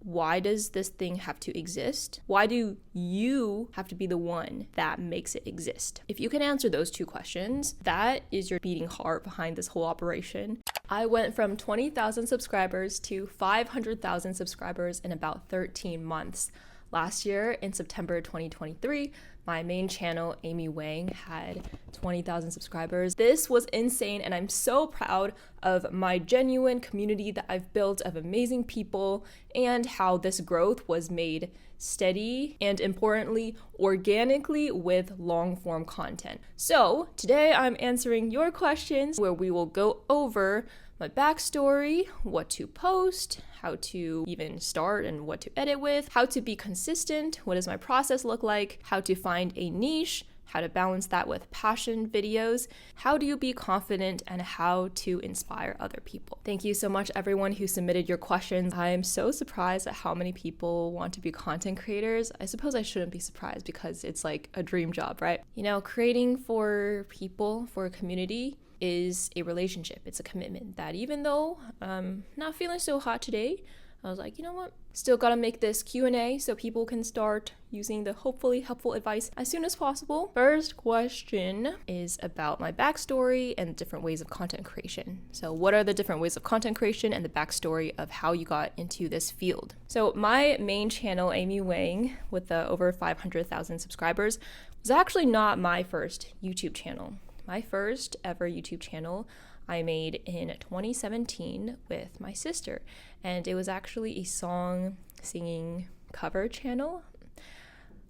why does this thing have to exist? Why do you have to be the one that makes it exist? If you can answer those two questions, that is your beating heart behind this whole operation. I went from 20,000 subscribers to 500,000 subscribers in about 13 months. Last year, in September 2023, my main channel, Amy Wang, had 20,000 subscribers. This was insane, and I'm so proud of my genuine community that I've built of amazing people and how this growth was made steady and, importantly, organically with long-form content. So today I'm answering your questions where we will go over my backstory, what to post, how to even start and what to edit with, how to be consistent, what does my process look like, how to find a niche, how to balance that with passion videos, how do you be confident, and how to inspire other people. Thank you so much everyone who submitted your questions. I am so surprised at how many people want to be content creators. I suppose I shouldn't be surprised because it's like a dream job, right? You know, creating for people, for a community, is a relationship. It's a commitment that even though I'm not feeling so hot today, I was like, you know what? Still gotta make this Q&A so people can start using the hopefully helpful advice as soon as possible. First question is about my backstory and different ways of content creation. So what are the different ways of content creation and the backstory of how you got into this field? So my main channel, Amy Wang, with the over 500,000 subscribers, was actually not my first YouTube channel. My first ever YouTube channel I made in 2017 with my sister, and it was actually a song singing cover channel.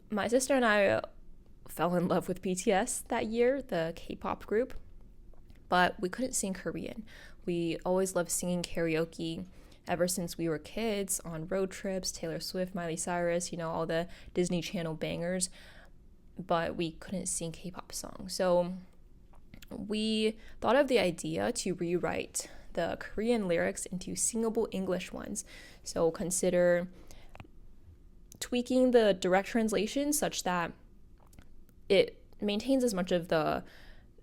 My sister and I fell in love with BTS that year, the K-pop group, but we couldn't sing Korean. We always loved singing karaoke ever since we were kids on road trips, Taylor Swift, Miley Cyrus, you know, all the Disney Channel bangers, but we couldn't sing K-pop songs. So we thought of the idea to rewrite the Korean lyrics into singable English ones. So consider tweaking the direct translation such that it maintains as much of the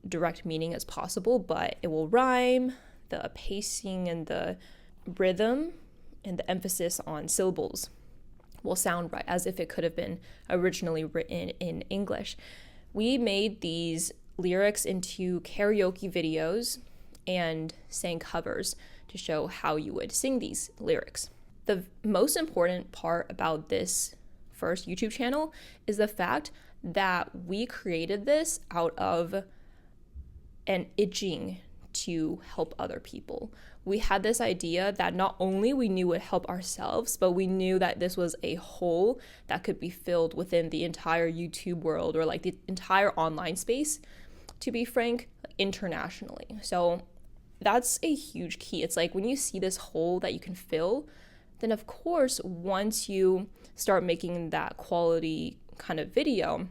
direct meaning as possible, but it will rhyme, the pacing and the rhythm and the emphasis on syllables will sound right, as if it could have been originally written in English. We made these lyrics into karaoke videos and sang covers to show how you would sing these lyrics. The most important part about this first YouTube channel is the fact that we created this out of an itching to help other people. We had this idea that not only we knew would help ourselves, but we knew that this was a hole that could be filled within the entire YouTube world, or like the entire online space, to be frank, internationally. So that's a huge key. It's like when you see this hole that you can fill, then of course, once you start making that quality kind of video,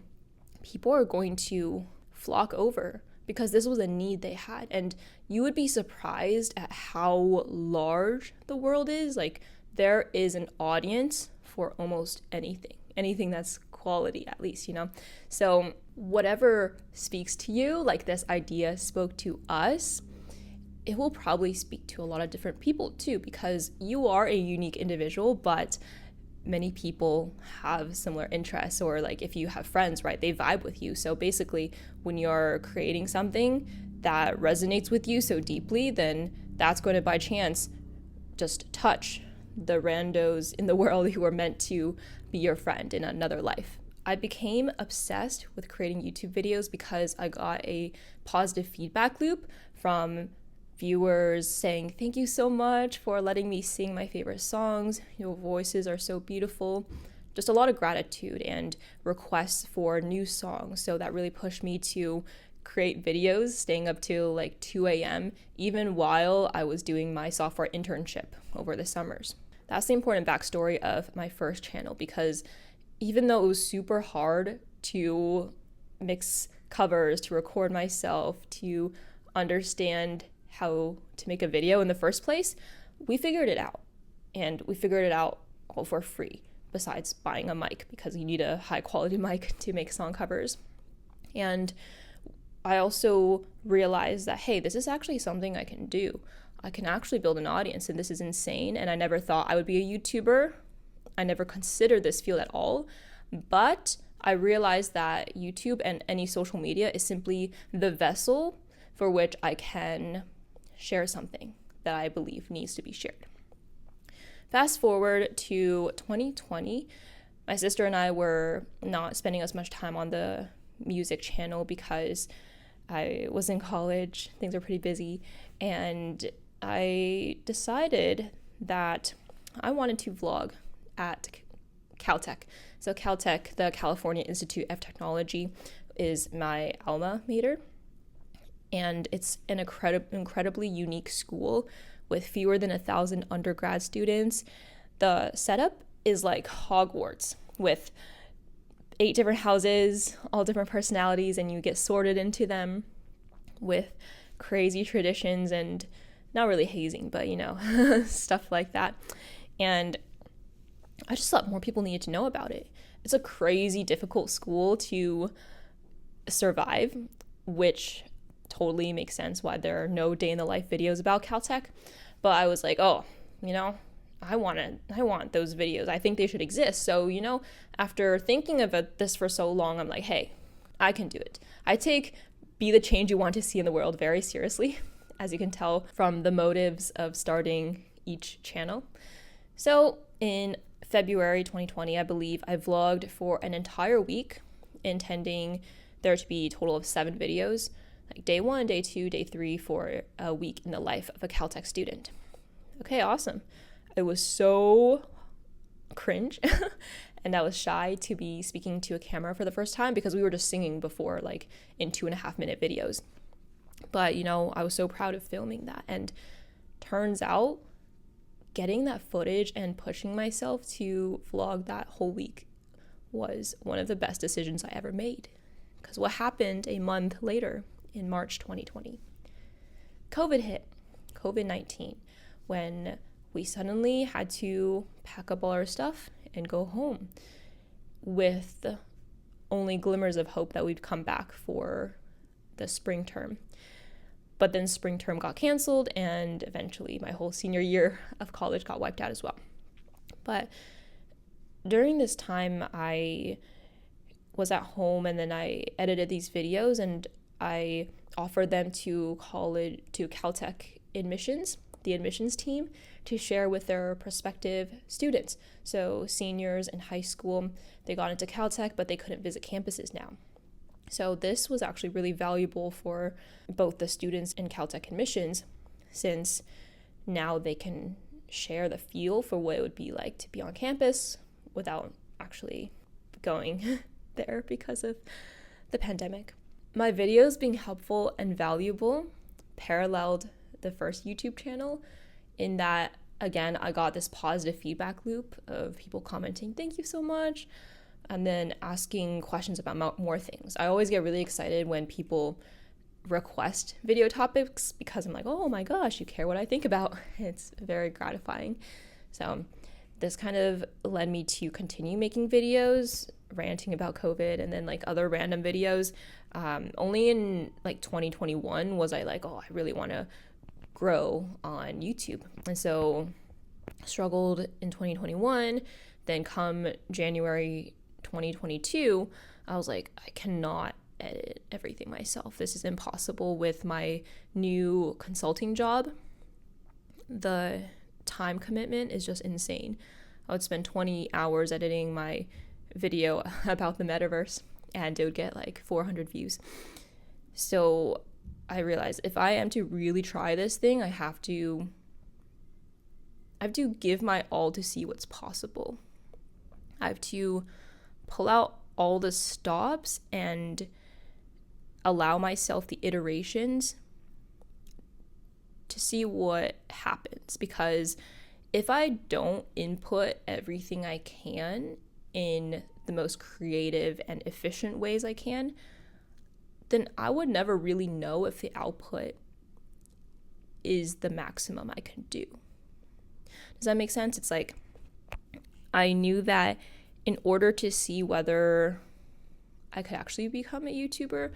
people are going to flock over because this was a need they had. And you would be surprised at how large the world is. Like, there is an audience for almost anything that's quality, at least, you know? So whatever speaks to you, like this idea spoke to us, it will probably speak to a lot of different people too, because you are a unique individual, but many people have similar interests, or like if you have friends, right, they vibe with you. So basically, when you're creating something that resonates with you so deeply, then that's going to by chance just touch the randos in the world who are meant to be your friend in another life. I became obsessed with creating YouTube videos because I got a positive feedback loop from viewers saying, thank you so much for letting me sing my favorite songs. Your voices are so beautiful. Just a lot of gratitude and requests for new songs. So that really pushed me to create videos, staying up till like 2 a.m., even while I was doing my software internship over the summers. That's the important backstory of my first channel, because even though it was super hard to mix covers, to record myself, to understand how to make a video in the first place, we figured it out. And we figured it out all for free, besides buying a mic, because you need a high quality mic to make song covers. And I also realized that, hey, this is actually something I can do. I can actually build an audience, and this is insane. And I never thought I would be a YouTuber I never considered this field at all. But I realized that YouTube and any social media is simply the vessel for which I can share something that I believe needs to be shared. Fast forward to 2020, my sister and I were not spending as much time on the music channel because I was in college, things were pretty busy, and I decided that I wanted to vlog at Caltech. So Caltech, the California Institute of Technology, is my alma mater, and it's an incredibly unique school with fewer than 1,000 undergrad students. The setup is like Hogwarts with 8 different houses, all different personalities, and you get sorted into them with crazy traditions and not really hazing, but stuff like that. And I just thought more people needed to know about it. It's a crazy difficult school to survive, which totally makes sense why there are no day in the life videos about Caltech. But I was like, I want those videos. I think they should exist. So, after thinking about this for so long, I'm like, hey, I can do it. I take be the change you want to see in the world very seriously, as you can tell from the motives of starting each channel. So in February 2020, I believe, I vlogged for an entire week, intending there to be a total of 7 videos, like day 1, day 2, day 3, for a week in the life of a Caltech student. Okay, awesome. It was so cringe and I was shy to be speaking to a camera for the first time because we were just singing before, like in 2.5-minute videos. But, I was so proud of filming that. And turns out getting that footage and pushing myself to vlog that whole week was one of the best decisions I ever made. Because what happened a month later in March 2020? COVID hit, COVID-19, when we suddenly had to pack up all our stuff and go home with only glimmers of hope that we'd come back for the spring term. But then spring term got canceled, and eventually my whole senior year of college got wiped out as well. But during this time, I was at home, and then I edited these videos, and I offered them to Caltech admissions, the admissions team, to share with their prospective students. So seniors in high school, they got into Caltech, but they couldn't visit campuses now. So this was actually really valuable for both the students in Caltech admissions, since now they can share the feel for what it would be like to be on campus without actually going there because of the pandemic. My videos being helpful and valuable paralleled the first YouTube channel in that, again, I got this positive feedback loop of people commenting, "Thank you so much," and then asking questions about more things. I always get really excited when people request video topics because I'm like, oh my gosh, you care what I think about. It's very gratifying. So this kind of led me to continue making videos, ranting about COVID, and then like other random videos. Only in like 2021 was I like, I really want to grow on YouTube. And so struggled in 2021. Then come January 2022, I was like, I cannot edit everything myself. This is impossible with my new consulting job. The time commitment is just insane. I would spend 20 hours editing my video about the metaverse, and it would get like 400 views. So I realized if I am to really try this thing, I have to give my all to see what's possible. I have to pull out all the stops and allow myself the iterations to see what happens. Because if I don't input everything I can in the most creative and efficient ways I can, then I would never really know if the output is the maximum I can do. Does that make sense? It's like I knew that in order to see whether I could actually become a YouTuber,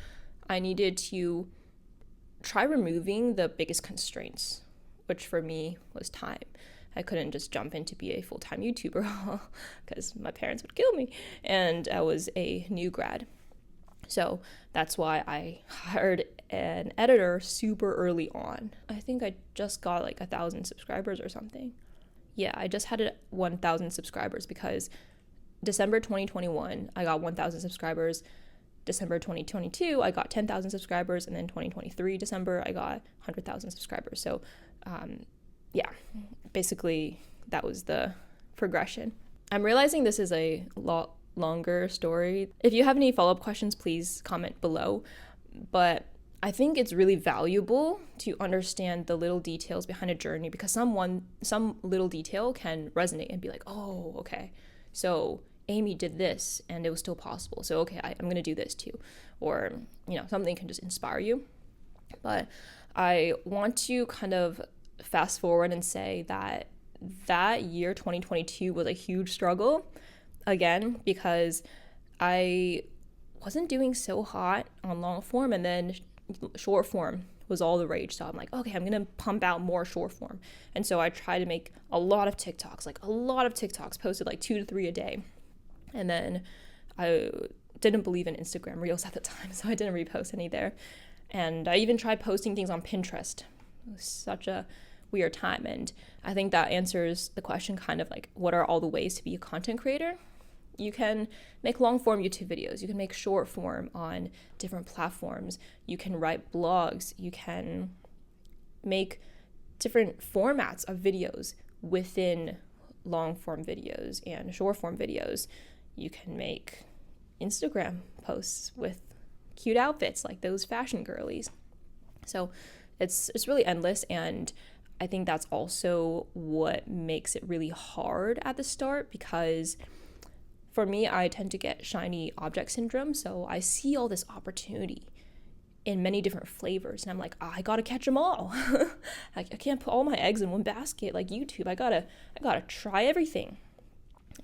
I needed to try removing the biggest constraints, which for me was time. I couldn't just jump in to be a full-time YouTuber because my parents would kill me. And I was a new grad. So that's why I hired an editor super early on. I think I just got like 1,000 subscribers or something. Yeah, I just had 1,000 subscribers because December 2021, I got 1,000 subscribers. December 2022, I got 10,000 subscribers. And then 2023, December, I got 100,000 subscribers. So yeah, basically that was the progression. I'm realizing this is a lot longer story. If you have any follow-up questions, please comment below. But I think it's really valuable to understand the little details behind a journey, because some little detail can resonate and be like, oh, okay, so Amy did this and it was still possible. So, okay, I'm going to do this too. Or, something can just inspire you. But I want to kind of fast forward and say that year, 2022, was a huge struggle, again, because I wasn't doing so hot on long form, and then short form was all the rage. So I'm like, okay, I'm going to pump out more short form. And so I tried to make a lot of TikToks, posted like 2 to 3 a day. And then I didn't believe in Instagram Reels at the time, so I didn't repost any there. And I even tried posting things on Pinterest. It was such a weird time. And I think that answers the question kind of like, what are all the ways to be a content creator? You can make long form YouTube videos. You can make short form on different platforms. You can write blogs. You can make different formats of videos within long form videos and short form videos. You can make Instagram posts with cute outfits like those fashion girlies. So it's really endless, and I think that's also what makes it really hard at the start, because for me, I tend to get shiny object syndrome. So I see all this opportunity in many different flavors, and I'm like, I gotta catch them all. I can't put all my eggs in one basket like YouTube. I gotta try everything.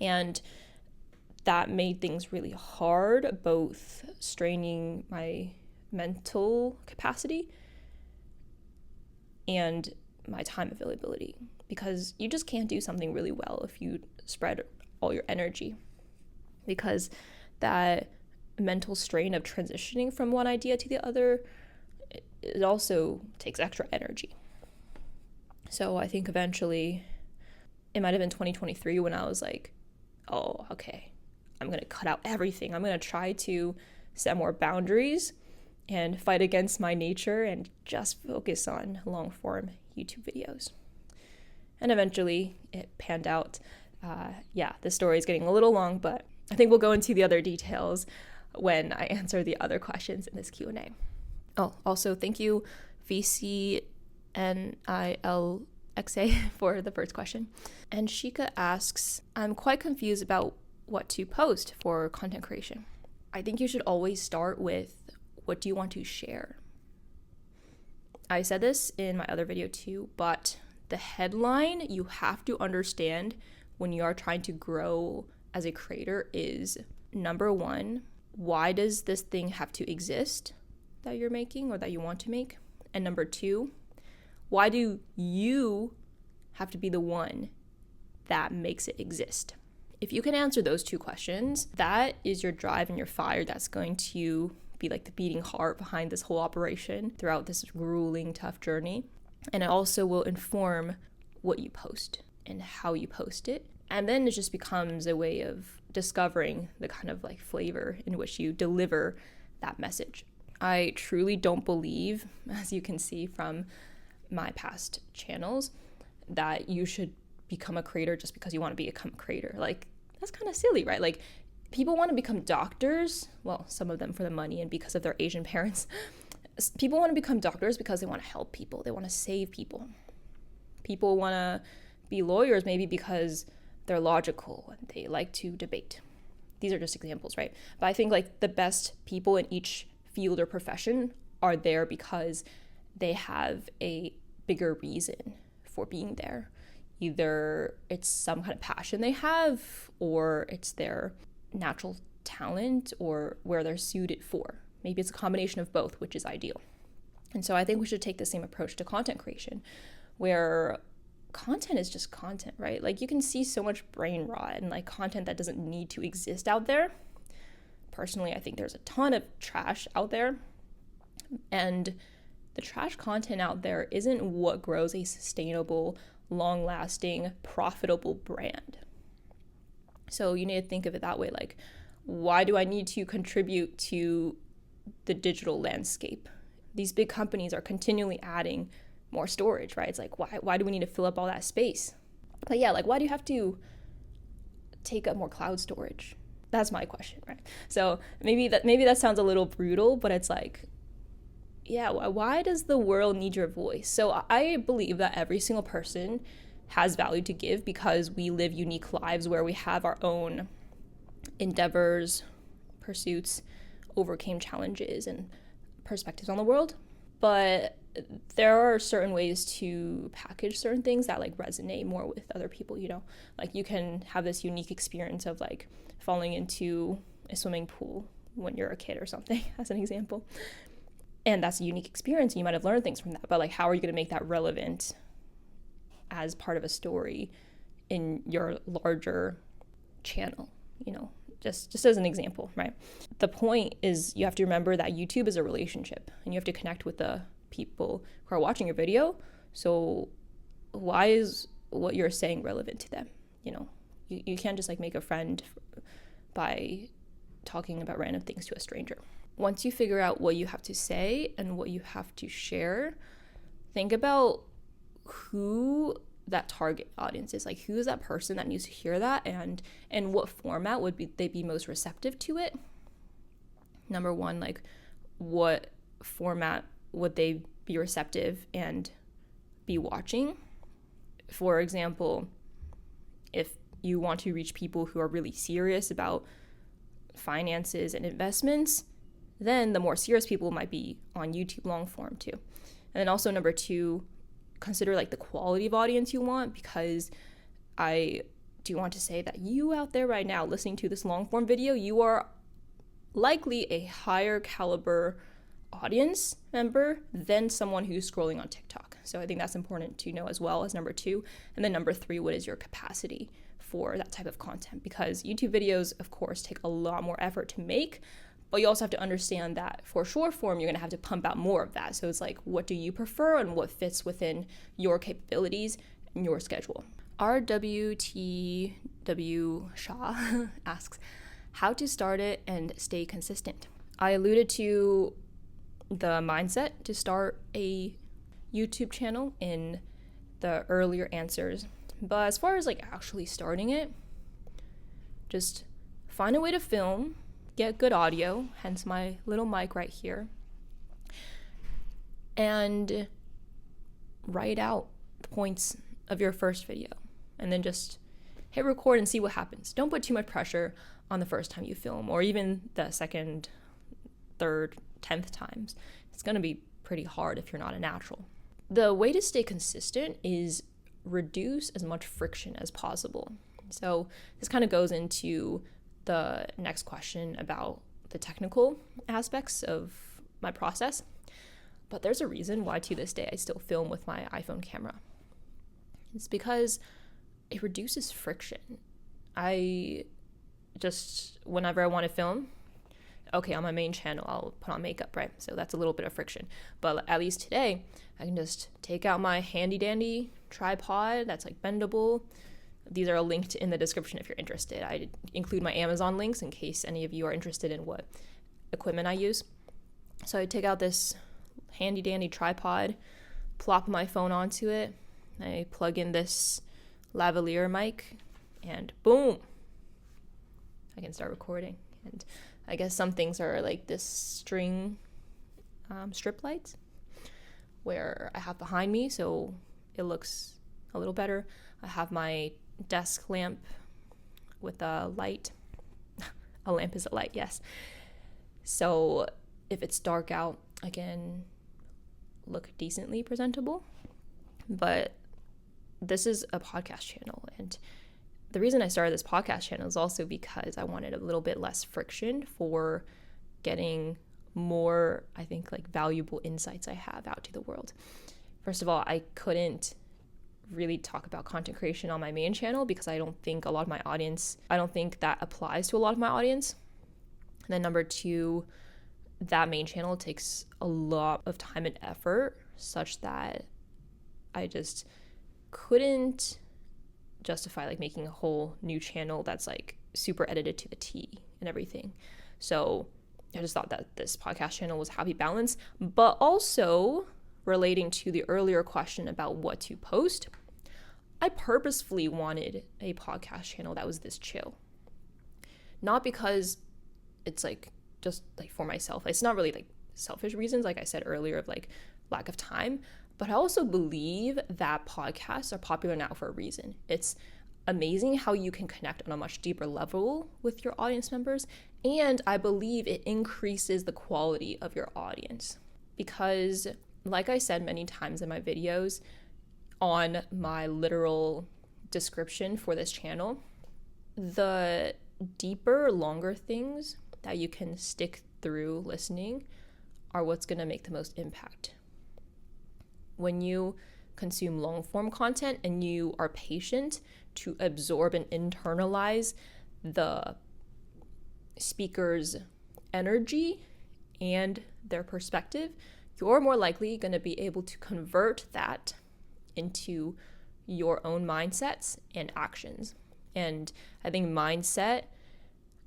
And that made things really hard, both straining my mental capacity and my time availability, because you just can't do something really well if you spread all your energy, because that mental strain of transitioning from one idea to the other, it also takes extra energy. So I think eventually, it might have been 2023 when I was like, oh, okay, I'm going to cut out everything. I'm going to try to set more boundaries and fight against my nature and just focus on long form YouTube videos. And eventually it panned out. The story is getting a little long, but I think we'll go into the other details when I answer the other questions in this Q&A. Oh, also thank you VCNILXA for the first question. And Shika asks, I'm quite confused about what to post for content creation. I think you should always start with, what do you want to share? I said this in my other video too, but the headline you have to understand when you are trying to grow as a creator is, number one, why does this thing have to exist that you're making or that you want to make? And number two, why do you have to be the one that makes it exist? If you can answer those two questions, that is your drive and your fire that's going to be like the beating heart behind this whole operation throughout this grueling, tough journey. And it also will inform what you post and how you post it. And then it just becomes a way of discovering the kind of like flavor in which you deliver that message. I truly don't believe, as you can see from my past channels, that you should become a creator just because you want to become a creator. Like, that's kind of silly, right? Like, people want to become doctors. Well, some of them for the money and because of their Asian parents. People want to become doctors because they want to help people. They want to save people. People want to be lawyers maybe because they're logical and they like to debate. These are just examples, right? But I think like the best people in each field or profession are there because they have a bigger reason for being there. Either it's some kind of passion they have, or it's their natural talent, or where they're suited for. Maybe it's a combination of both, which is ideal. And so I think we should take the same approach to content creation, where content is just content, right? Like, you can see so much brain rot and like content that doesn't need to exist out there. Personally, I think there's a ton of trash out there, and the trash content out there isn't what grows a sustainable, long-lasting, profitable brand. So you need to think of it that way. Like, why do I need to contribute to the digital landscape? These big companies are continually adding more storage, right? It's like, why do we need to fill up all that space? But yeah, like, why do you have to take up more cloud storage? That's my question, right? So maybe that sounds a little brutal, but it's like, yeah, why does the world need your voice? So I believe that every single person has value to give because we live unique lives where we have our own endeavors, pursuits, overcame challenges, and perspectives on the world. But there are certain ways to package certain things that like resonate more with other people, you know? Like, you can have this unique experience of like falling into a swimming pool when you're a kid or something, as an example. And that's a unique experience, and you might have learned things from that. But like, how are you going to make that relevant as part of a story in your larger channel, you know? Just as an example, right? The point is, you have to remember that YouTube is a relationship, and you have to connect with the people who are watching your video. So why is what you're saying relevant to them? You know, you can't just like make a friend by talking about random things to a stranger. Once you figure out what you have to say and what you have to share, think about who that target audience is. Like, who is that person that needs to hear that, and in what format would they be most receptive to it? Number one, like, what format would they be receptive and be watching? For example, if you want to reach people who are really serious about finances and investments, then the more serious people might be on YouTube long form too. And then also, number two, consider like the quality of audience you want, because I do want to say that you out there right now listening to this long form video, you are likely a higher caliber audience member than someone who's scrolling on TikTok. So I think that's important to know as well as number two. And then number three, what is your capacity for that type of content? Because YouTube videos, of course, take a lot more effort to make, but you also have to understand that for short form, you're going to have to pump out more of that. So it's like, what do you prefer and what fits within your capabilities and your schedule? RWTW Shaw asks, how to start it and stay consistent. I alluded to the mindset to start a YouTube channel in the earlier answers. But as far as like actually starting it, just find a way to film, get good audio, hence my little mic right here, and write out the points of your first video, and then just hit record and see what happens. Don't put too much pressure on the first time you film, or even the second, third, 10th times. It's going to be pretty hard if you're not a natural. The way to stay consistent is reduce as much friction as possible. So this kind of goes into the next question about the technical aspects of my process. But there's a reason why to this day I still film with my iPhone camera. It's because it reduces friction. I just, whenever I want to film, okay, on my main channel, I'll put on makeup, right? So that's a little bit of friction. But at least today, I can just take out my handy dandy tripod that's like bendable. These are linked in the description if you're interested. I include my Amazon links in case any of you are interested in what equipment I use. So I take out this handy dandy tripod, plop my phone onto it, I plug in this lavalier mic, and boom, I can start recording. And I guess some things are like this string strip lights where I have behind me, so it looks a little better. I have my desk lamp with a light. A lamp is a light, yes. So if it's dark out, I can look decently presentable. But this is a podcast channel, and the reason I started this podcast channel is also because I wanted a little bit less friction for getting more, I think, like valuable insights I have out to the world. First of all, I couldn't really talk about content creation on my main channel because I don't think that applies to a lot of my audience. And then number two, that main channel takes a lot of time and effort such that I just couldn't justify like making a whole new channel that's like super edited to the T and everything. So I just thought that this podcast channel was happy balance, but also relating to the earlier question about what to post, I purposefully wanted a podcast channel that was this chill. Not because it's like just like for myself. It's not really like selfish reasons, like I said earlier, of like lack of time, but I also believe that podcasts are popular now for a reason. It's amazing how you can connect on a much deeper level with your audience members, and I believe it increases the quality of your audience because, like I said many times in my videos on my literal description for this channel, the deeper, longer things that you can stick through listening are what's going to make the most impact. When you consume long form content and you are patient to absorb and internalize the speaker's energy and their perspective, you're more likely going to be able to convert that into your own mindsets and actions. And I think mindset,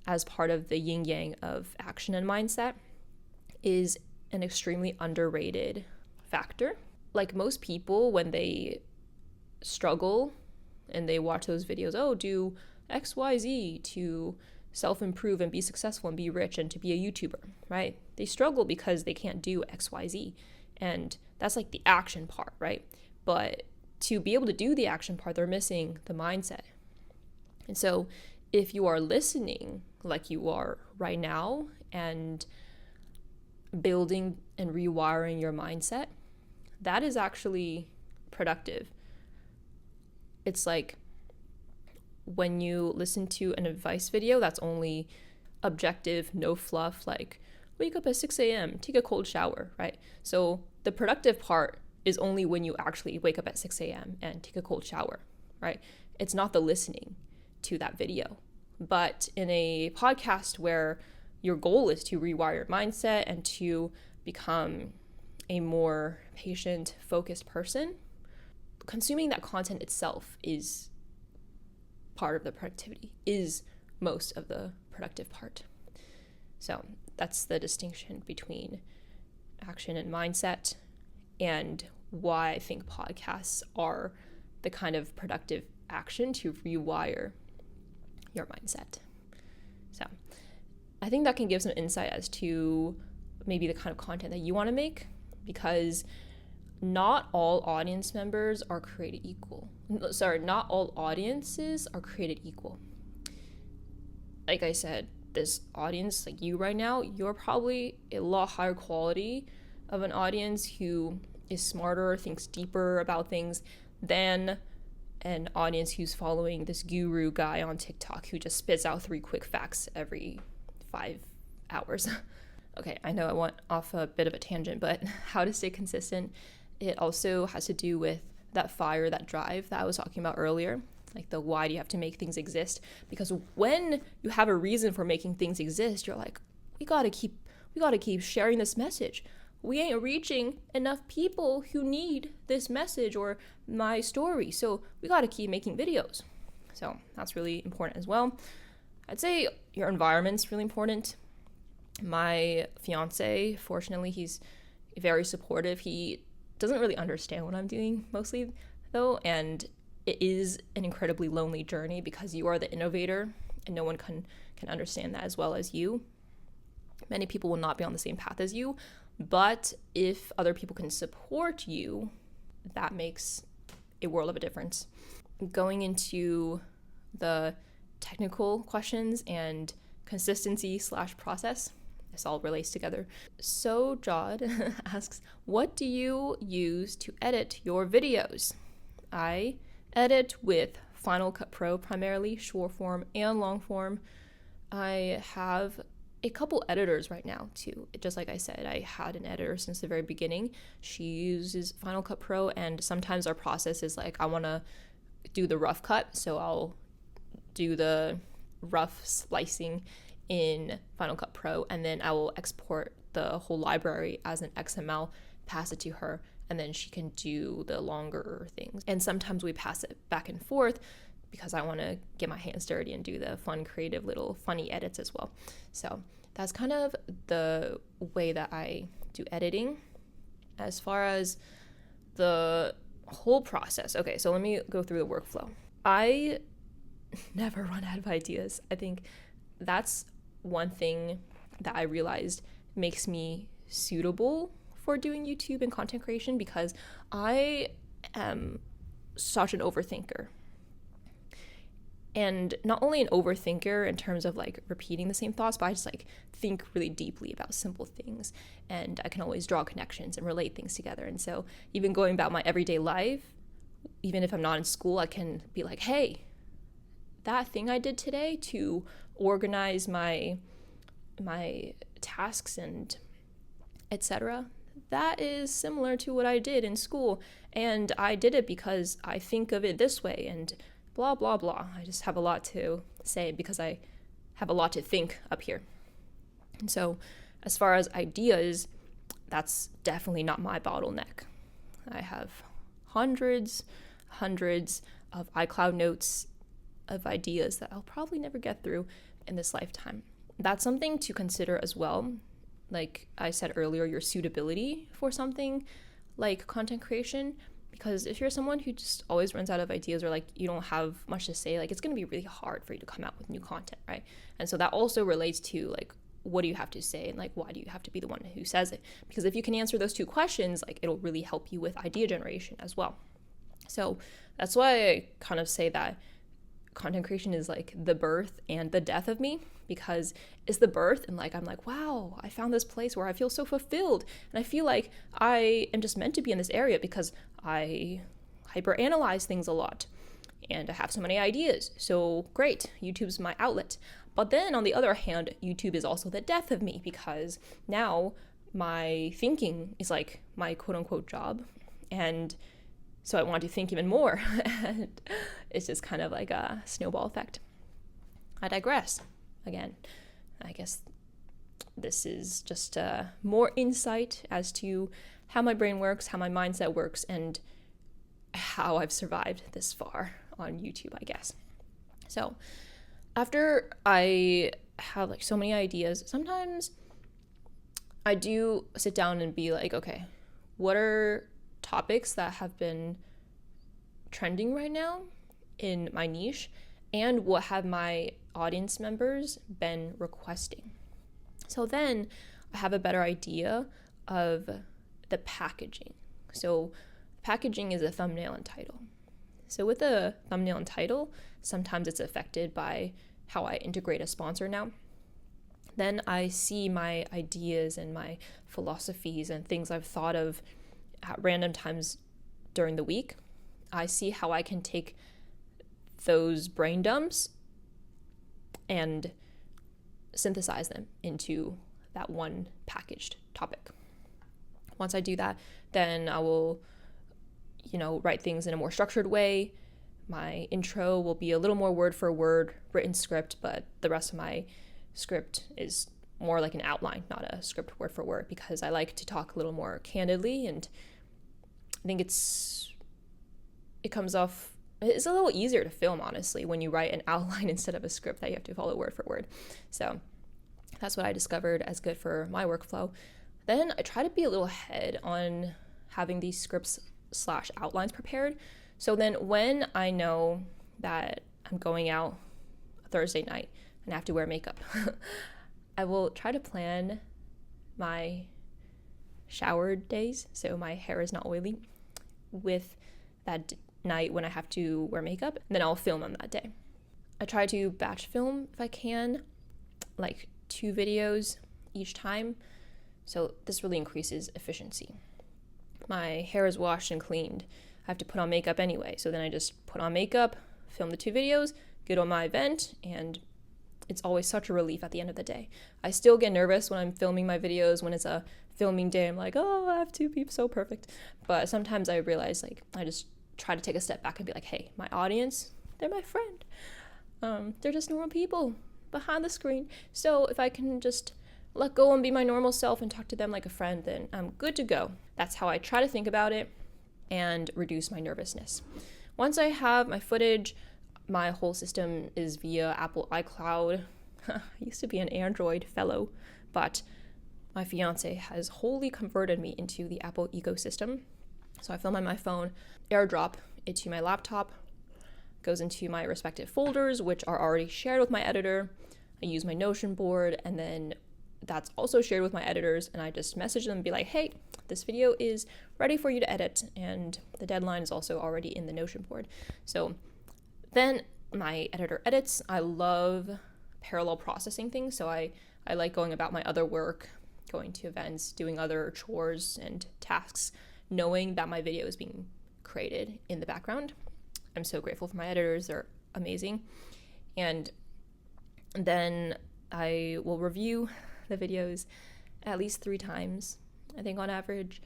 as part of the yin yang of action and mindset, is an extremely underrated factor. Like most people, when they struggle and they watch those videos, do XYZ to self-improve and be successful and be rich and to be a YouTuber, right? They struggle because they can't do XYZ. And that's like the action part, right? But to be able to do the action part, they're missing the mindset. And so if you are listening like you are right now and building and rewiring your mindset, that is actually productive. It's like when you listen to an advice video that's only objective, no fluff, like wake up at 6 a.m., take a cold shower, right? So the productive part is only when you actually wake up at 6 a.m. and take a cold shower, right? It's not the listening to that video. But in a podcast where your goal is to rewire your mindset and to become a more patient, focused person, consuming that content itself is part of the productivity, is most of the productive part. So that's the distinction between action and mindset, and why I think podcasts are the kind of productive action to rewire your mindset. So I think that can give some insight as to maybe the kind of content that you want to make, because not all audience members are created equal. Not all audiences are created equal. Like I said, this audience, like you right now, you're probably a lot higher quality of an audience who is smarter, thinks deeper about things than an audience who's following this guru guy on TikTok who just spits out 3 quick facts every 5 hours. Okay, I know I went off a bit of a tangent, but how to stay consistent, it also has to do with that fire, that drive that I was talking about earlier. Like the why do you have to make things exist? Because when you have a reason for making things exist, you're like, we gotta keep sharing this message. We ain't reaching enough people who need this message or my story, so we gotta keep making videos. So that's really important as well. I'd say your environment's really important. My fiance, fortunately, he's very supportive. He doesn't really understand what I'm doing mostly though, and it is an incredibly lonely journey because you are the innovator and no one can understand that as well as you. Many people will not be on the same path as you, but if other people can support you, that makes a world of a difference. Going into the technical questions and consistency/process, this all relates together. So Jod asks, what do you use to edit your videos? I edit with Final Cut Pro primarily, short form and long form. I have a couple editors right now too. Just like I said, I had an editor since the very beginning. She uses Final Cut Pro, and sometimes our process is like, I want to do the rough cut, so I'll do the rough slicing in Final Cut Pro, and then I will export the whole library as an XML, pass it to her, and then she can do the longer things. And sometimes we pass it back and forth because I want to get my hands dirty and do the fun, creative little funny edits as well. So that's kind of the way that I do editing. As far as the whole process, okay, so let me go through the workflow. I never run out of ideas. I think that's one thing that I realized makes me suitable for doing YouTube and content creation, because I am such an overthinker. And not only an overthinker in terms of like repeating the same thoughts, but I just like think really deeply about simple things, and I can always draw connections and relate things together. And so even going about my everyday life, even if I'm not in school, I can be like, hey, that thing I did today to organize my tasks and etc., that is similar to what I did in school, and I did it because I think of it this way, and blah, blah, blah. I just have a lot to say because I have a lot to think up here. And so as far as ideas, that's definitely not my bottleneck. I have hundreds of iCloud notes of ideas that I'll probably never get through in this lifetime. That's something to consider as well. Like I said earlier, your suitability for something like content creation. Because if you're someone who just always runs out of ideas, or like you don't have much to say, like it's going to be really hard for you to come out with new content, right? And so that also relates to like, what do you have to say, and like why do you have to be the one who says it? Because if you can answer those two questions, like it'll really help you with idea generation as well. So that's why I kind of say that content creation is like the birth and the death of me, because it's the birth and like I'm like, wow, I found this place where I feel so fulfilled, and I feel like I am just meant to be in this area because I hyperanalyze things a lot and I have so many ideas. So great, YouTube's my outlet. But then on the other hand, YouTube is also the death of me, because now my thinking is like my quote unquote job, and so I want to think even more. And it's just kind of like a snowball effect. I digress. Again, I guess this is just more insight as to how my brain works, how my mindset works, and how I've survived this far on YouTube, I guess. So after I have like so many ideas, sometimes I do sit down and be like, okay, what are topics that have been trending right now in my niche, and what have my audience members been requesting? So then I have a better idea of the packaging. So packaging is a thumbnail and title. So with a thumbnail and title, sometimes it's affected by how I integrate a sponsor now. Then I see my ideas and my philosophies and things I've thought of at random times during the week. I see how I can take those brain dumps and synthesize them into that one packaged topic. Once I do that, then I will, write things in a more structured way. My intro will be a little more word for word written script, but the rest of my script is more like an outline, not a script word for word, because I like to talk a little more candidly, and I think it's a little easier to film, honestly, when you write an outline instead of a script that you have to follow word for word. So that's what I discovered as good for my workflow. Then I try to be a little ahead on having these scripts / outlines prepared. So then when I know that I'm going out Thursday night and I have to wear makeup, I will try to plan my showered days so my hair is not oily with that night when I have to wear makeup, and then I'll film on that day. I try to batch film if I can, like 2 videos each time, so this really increases efficiency. My hair is washed and cleaned. I have to put on makeup anyway, so then I just put on makeup, film the 2 videos, get on my event, and it's always such a relief at the end of the day. I still get nervous when I'm filming my videos. When it's a filming day, I'm like, oh, I have to be so perfect. But sometimes I realize, like, I just try to take a step back and be like, hey, my audience, they're my friend. They're just normal people behind the screen. So if I can just let go and be my normal self and talk to them like a friend, then I'm good to go. That's how I try to think about it and reduce my nervousness. Once I have my footage, my whole system is via Apple iCloud. I used to be an Android fellow, but my fiance has wholly converted me into the Apple ecosystem. So I film on my phone, airdrop it to my laptop, goes into my respective folders, which are already shared with my editor. I use my Notion board, and then that's also shared with my editors, and I just message them and be like, hey, this video is ready for you to edit, and the deadline is also already in the Notion board. So then my editor edits. I love parallel processing things, so I like going about my other work, going to events, doing other chores and tasks, knowing that my video is being created in the background. I'm so grateful for my editors. They're amazing. And then I will review the videos at least 3 times. I think on average,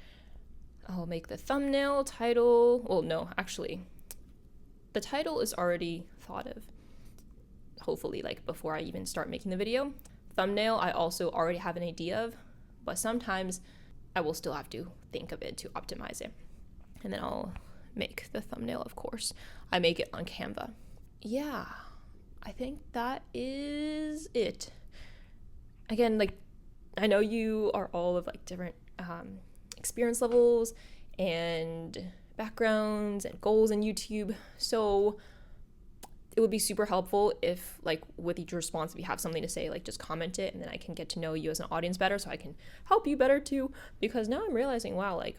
I'll make the thumbnail, title. Well, no, actually, the title is already thought of, hopefully, like before I even start making the video. Thumbnail, I also already have an idea of, but sometimes I will still have to think of it to optimize it. And then I'll make the thumbnail, of course. I make it on Canva. Yeah, I think that is it. Again, like, I know you are all of like different experience levels and backgrounds and goals in YouTube, so it would be super helpful if, like, with each response, if you have something to say, like, just comment it, and then I can get to know you as an audience better, so I can help you better too. Because now I'm realizing, wow, like,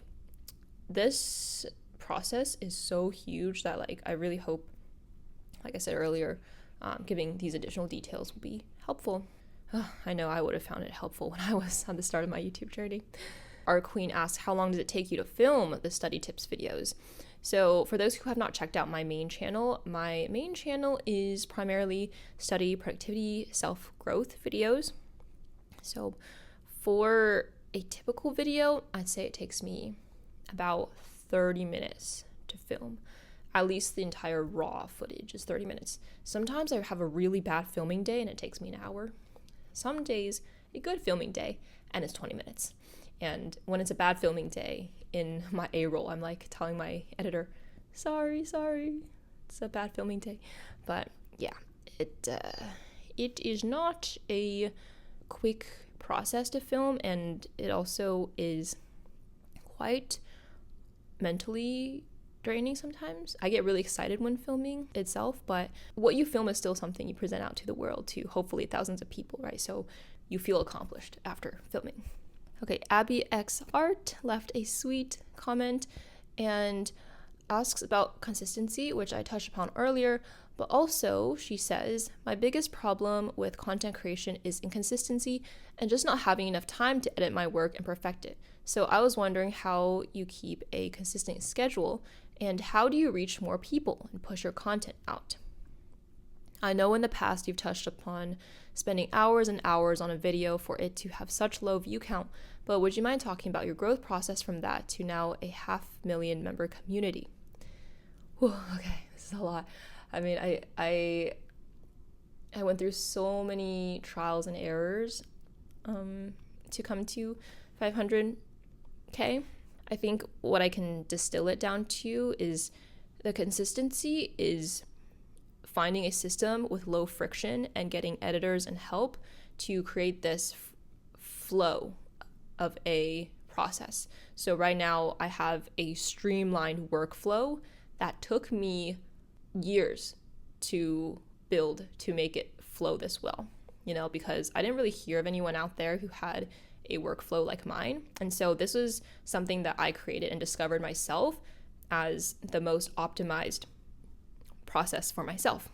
this process is so huge that, like, I really hope, like I said earlier, giving these additional details will be helpful. I know I would have found it helpful when I was on the start of my YouTube journey. Our queen asks, how long does it take you to film the study tips videos? So for those who have not checked out my main channel is primarily study, productivity, self-growth videos. So for a typical video, I'd say it takes me about 30 minutes to film. At least the entire raw footage is 30 minutes. Sometimes I have a really bad filming day and it takes me an hour. Some days, a good filming day, and it's 20 minutes. And when it's a bad filming day in my A-roll, I'm like telling my editor, sorry, it's a bad filming day. But yeah, it is not a quick process to film, and it also is quite mentally draining sometimes. I get really excited when filming itself, but what you film is still something you present out to the world, to hopefully thousands of people, right? So you feel accomplished after filming. Okay, Abby X Art left a sweet comment and asks about consistency, which I touched upon earlier, but also she says, my biggest problem with content creation is inconsistency and just not having enough time to edit my work and perfect it. So I was wondering how you keep a consistent schedule and how do you reach more people and push your content out? I know in the past you've touched upon spending hours and hours on a video for it to have such low view count, but would you mind talking about your growth process from that to now a 500,000 member community? Whew, okay, this is a lot. I mean, I went through so many trials and errors to come to 500K. I think what I can distill it down to is the consistency is finding a system with low friction and getting editors and help to create this flow of a process. So right now I have a streamlined workflow that took me years to build to make it flow this well, because I didn't really hear of anyone out there who had a workflow like mine. And so this was something that I created and discovered myself as the most optimized process for myself.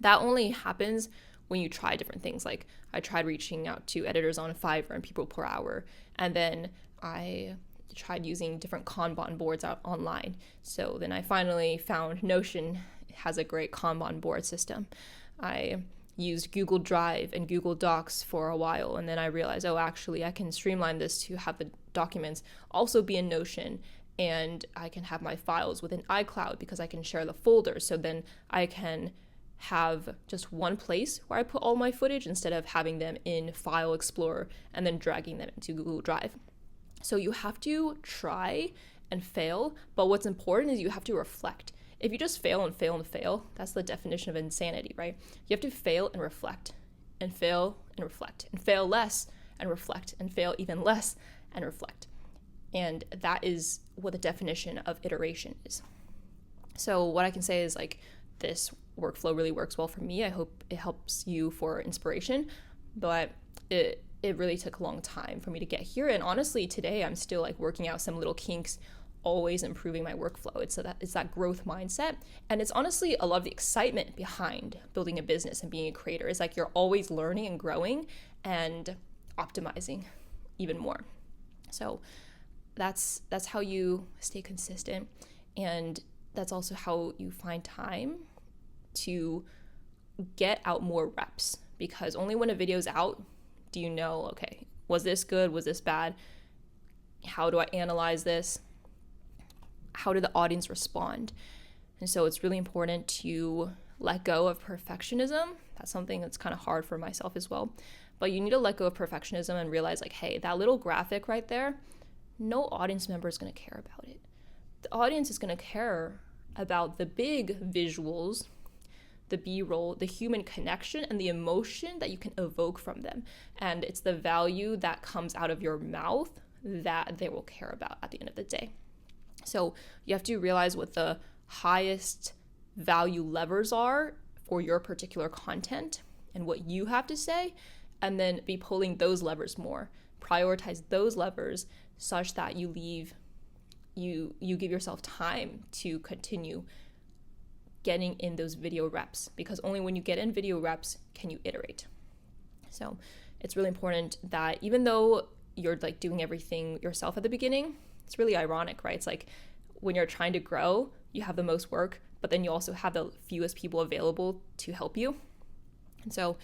That only happens when you try different things. Like I tried reaching out to editors on Fiverr and people per hour, and then I tried using different Kanban boards out online. So then I finally found Notion has a great Kanban board system. I used Google Drive and Google Docs for a while, and then I realized, oh, actually I can streamline this to have the documents also be in Notion, and I can have my files within iCloud because I can share the folders. So then I can have just one place where I put all my footage instead of having them in File Explorer and then dragging them into Google Drive. So you have to try and fail, but what's important is you have to reflect. If you just fail and fail and fail, that's the definition of insanity, right? You have to fail and reflect, and fail and reflect, and fail less and reflect, and fail even less and reflect. And that is what the definition of iteration is. So what I can say is like, this workflow really works well for me. I hope it helps you for inspiration, but it really took a long time for me to get here. And honestly, today I'm still like working out some little kinks, always improving my workflow. It's that growth mindset. And it's honestly a lot of the excitement behind building a business and being a creator. It's like you're always learning and growing and optimizing even more. So that's how you stay consistent. And that's also how you find time to get out more reps, because only when a video is out do you know, okay, was this good? Was this bad? How do I analyze this? How did the audience respond? And so it's really important to let go of perfectionism. That's something that's kind of hard for myself as well. But you need to let go of perfectionism and realize like, hey, that little graphic right there, no audience member is going to care about it. The audience is going to care about the big visuals, the B-roll, the human connection, and the emotion that you can evoke from them. And it's the value that comes out of your mouth that they will care about at the end of the day. So you have to realize what the highest value levers are for your particular content and what you have to say, and then be pulling those levers more. Prioritize those levers such that you give yourself time to continue getting in those video reps, because only when you get in video reps can you iterate. So it's really important that even though you're like doing everything yourself at the beginning, it's really ironic, right? It's like when you're trying to grow, you have the most work, but then you also have the fewest people available to help you. And so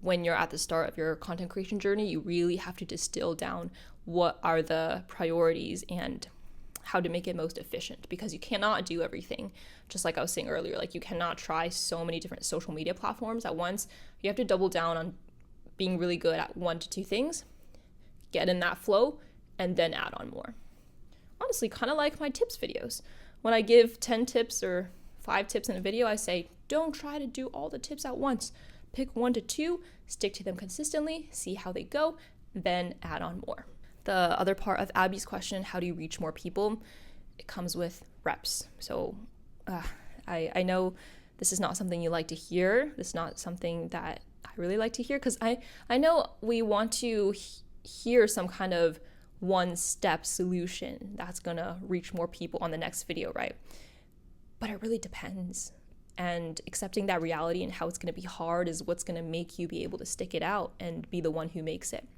when you're at the start of your content creation journey, you really have to distill down what are the priorities and how to make it most efficient, because you cannot do everything. Just like I was saying earlier, like you cannot try so many different social media platforms at once. You have to double down on being really good at 1 to 2 things, get in that flow, and then add on more. Honestly, kind of like my tips videos. When I give 10 tips or 5 tips in a video, I say, don't try to do all the tips at once. Pick 1 to 2, stick to them consistently, see how they go, then add on more. The other part of Abby's question, how do you reach more people? It comes with reps. So I know this is not something you like to hear. This is not something that I really like to hear, because I know we want to hear some kind of one-step solution that's gonna reach more people on the next video, right? But it really depends. And accepting that reality and how it's gonna be hard is what's gonna make you be able to stick it out and be the one who makes it.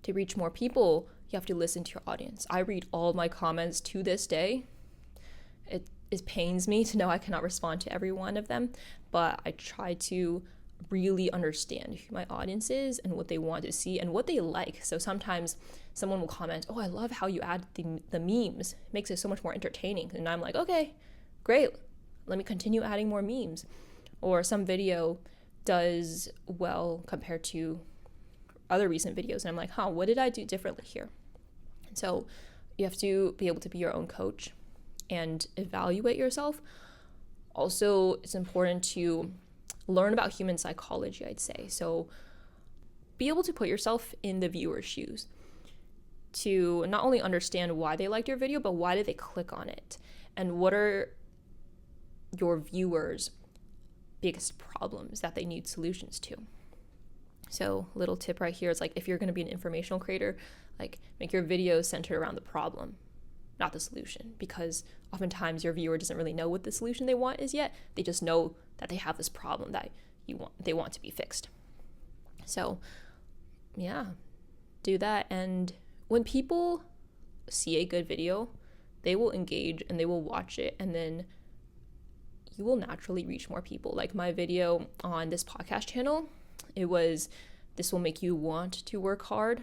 To reach more people, you have to listen to your audience. I read all my comments to this day. It pains me to know I cannot respond to every one of them, but I try to really understand who my audience is and what they want to see and what they like. So sometimes someone will comment, oh, I love how you add the memes. It makes it so much more entertaining. And I'm like, okay, great. Let me continue adding more memes. Or some video does well compared to other recent videos. And I'm like, what did I do differently here? And so you have to be able to be your own coach and evaluate yourself. Also, it's important to learn about human psychology, I'd say. So be able to put yourself in the viewer's shoes to not only understand why they liked your video, but why did they click on it? And what are your viewers' biggest problems that they need solutions to? So little tip right here is like, if you're going to be an informational creator, like make your videos centered around the problem, not the solution, because oftentimes your viewer doesn't really know what the solution they want is yet. They just know that they have this problem that they want to be fixed. So yeah, do that. And when people see a good video, they will engage and they will watch it, and then you will naturally reach more people. Like my video on this podcast channel, it was, this will make you want to work hard.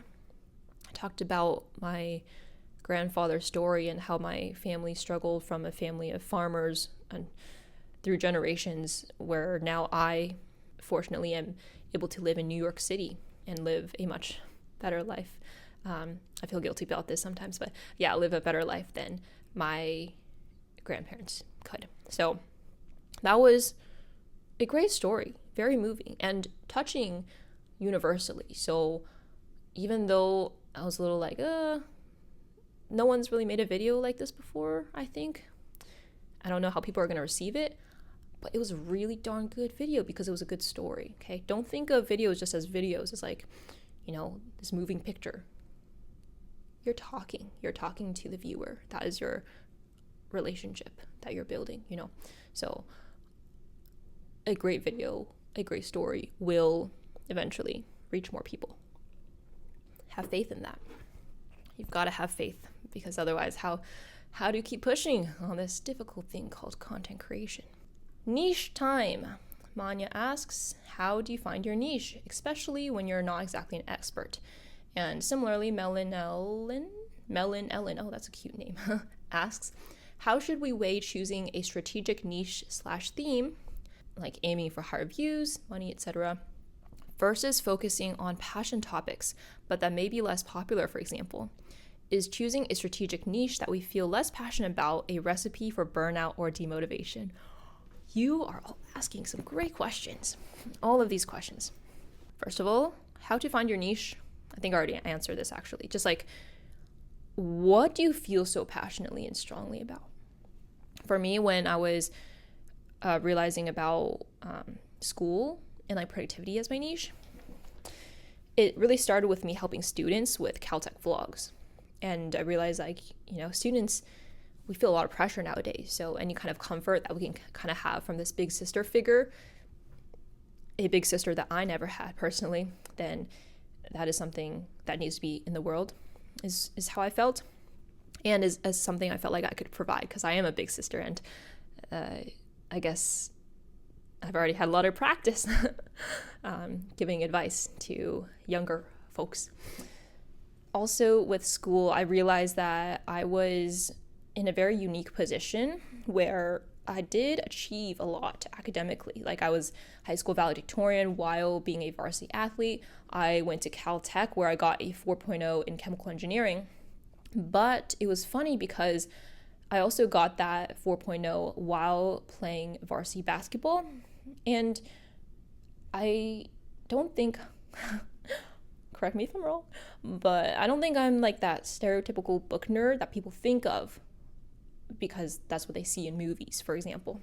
I talked about my grandfather's story and how my family struggled from a family of farmers and through generations, where now I fortunately am able to live in New York City and live a much better life. I feel guilty about this sometimes, but yeah, live a better life than my grandparents could. So that was a great story, very moving and touching universally. So even though I was a little like, no one's really made a video like this before, I think. I don't know how people are going to receive it, but it was a really darn good video because it was a good story, okay? Don't think of videos just as videos, as like, this moving picture. You're talking to the viewer. That is your relationship that you're building, So a great video, a great story will eventually reach more people. Have faith in that. You've got to have faith, because otherwise how do you keep pushing on this difficult thing called content creation? Niche time. Manya asks, how do you find your niche, especially when you're not exactly an expert? And similarly, Melon Ellen, oh, that's a cute name, asks, how should we weigh choosing a strategic niche/theme, like aiming for higher views, money, etc., versus focusing on passion topics, but that may be less popular, for example? Is choosing a strategic niche that we feel less passionate about a recipe for burnout or demotivation? You are all asking some great questions. All of these questions. First of all, how to find your niche? I think I already answered this actually. Just like, what do you feel so passionately and strongly about? For me, when I was realizing about school and like productivity as my niche, it really started with me helping students with Caltech vlogs. And I realized students, we feel a lot of pressure nowadays. So any kind of comfort that we can kind of have from this big sister figure, a big sister that I never had personally, then that is something that needs to be in the world, is how I felt, and is as something I felt like I could provide, because I am a big sister, and I guess I've already had a lot of practice giving advice to younger folks. Also with school, I realized that I was in a very unique position where I did achieve a lot academically. Like I was high school valedictorian while being a varsity athlete. I went to Caltech where I got a 4.0 in chemical engineering. But it was funny because I also got that 4.0 while playing varsity basketball. And I don't think, correct me if I'm wrong, but I don't think I'm like that stereotypical book nerd that people think of, because that's what they see in movies, for example.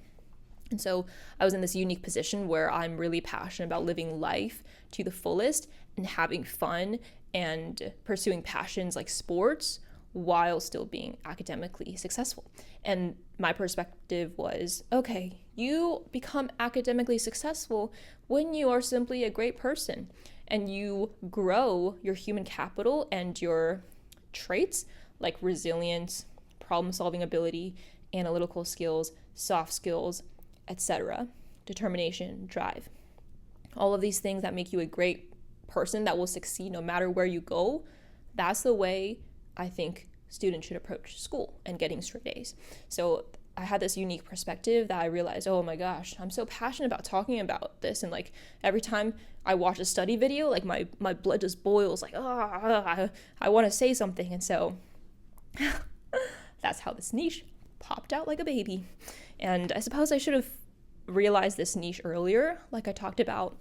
And so I was in this unique position where I'm really passionate about living life to the fullest and having fun and pursuing passions like sports while still being academically successful. And my perspective was, okay, you become academically successful when you are simply a great person and you grow your human capital and your traits like resilience, problem-solving ability, analytical skills, soft skills, etc., determination, drive. All of these things that make you a great person that will succeed no matter where you go. That's the way I think students should approach school and getting straight A's. So I had this unique perspective that I realized, oh my gosh, I'm so passionate about talking about this. And like every time I watch a study video, like my blood just boils, like, I want to say something. And so that's how this niche popped out like a baby. And I suppose I should have realized this niche earlier, like I talked about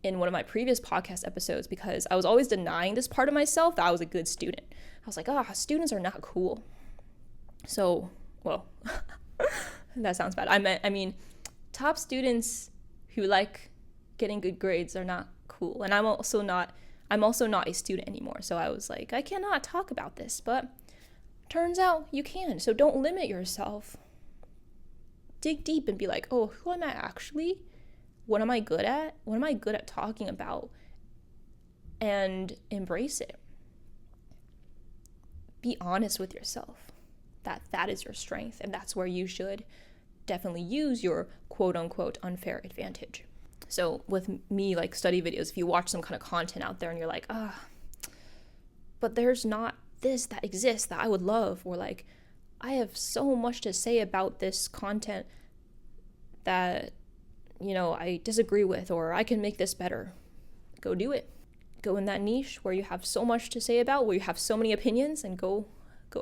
in one of my previous podcast episodes, because I was always denying this part of myself that I was a good student. I was like, students are not cool. So, well, that sounds bad. I mean, top students who like getting good grades are not cool. And I'm also not a student anymore. So I was like, I cannot talk about this, but turns out you can. So don't limit yourself. Dig deep and be like, oh, who am I actually? What am I good at? What am I good at talking about? And embrace it. Be honest with yourself that is your strength, and that's where you should definitely use your quote unquote unfair advantage. So with me, like study videos, if you watch some kind of content out there and you're like, but there's not this that exists that I would love, or like, I have so much to say about this content that, I disagree with, or I can make this better. Go do it. Go in that niche where you have so much to say about, where you have so many opinions, and go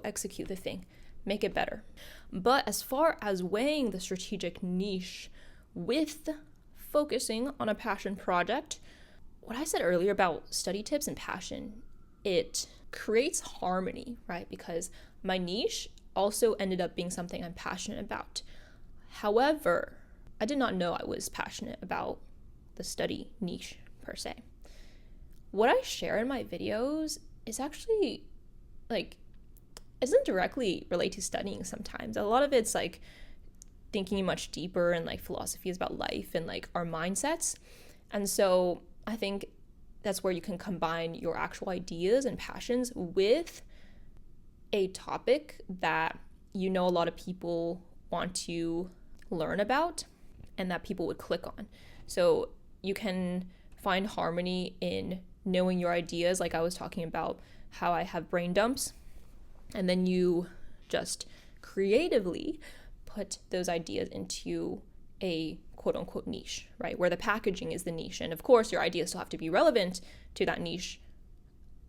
execute the thing. Make it better. But as far as weighing the strategic niche with focusing on a passion project, what I said earlier about study tips and passion, it creates harmony, right? Because my niche also ended up being something I'm passionate about. However, I did not know I was passionate about the study niche per se. What I share in my videos is actually isn't directly related to studying sometimes. A lot of it's like thinking much deeper and like philosophies about life and like our mindsets. And so I think that's where you can combine your actual ideas and passions with a topic that a lot of people want to learn about and that people would click on. So you can find harmony in knowing your ideas, like I was talking about how I have brain dumps, and then you just creatively put those ideas into a quote unquote niche, right? Where the packaging is the niche. And of course, your ideas still have to be relevant to that niche,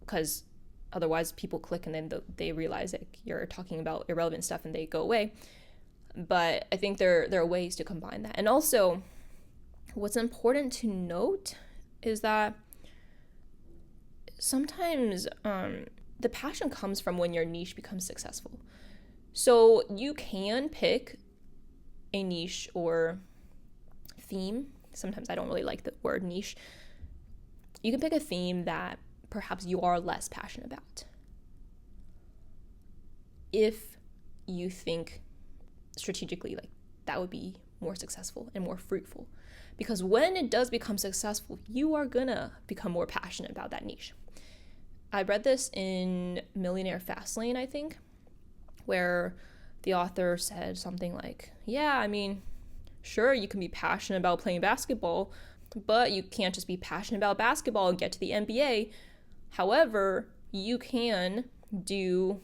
because otherwise people click and then they realize that you're talking about irrelevant stuff and they go away. But I think there are ways to combine that. And also, what's important to note is that sometimes the passion comes from when your niche becomes successful. So you can pick a niche or theme. Sometimes I don't really like the word niche. You can pick a theme that perhaps you are less passionate about, if you think strategically like that would be more successful and more fruitful. Because when it does become successful, you are gonna become more passionate about that niche. I read this in Millionaire Fastlane, I think, where the author said something like, sure, you can be passionate about playing basketball, but you can't just be passionate about basketball and get to the NBA. However, you can do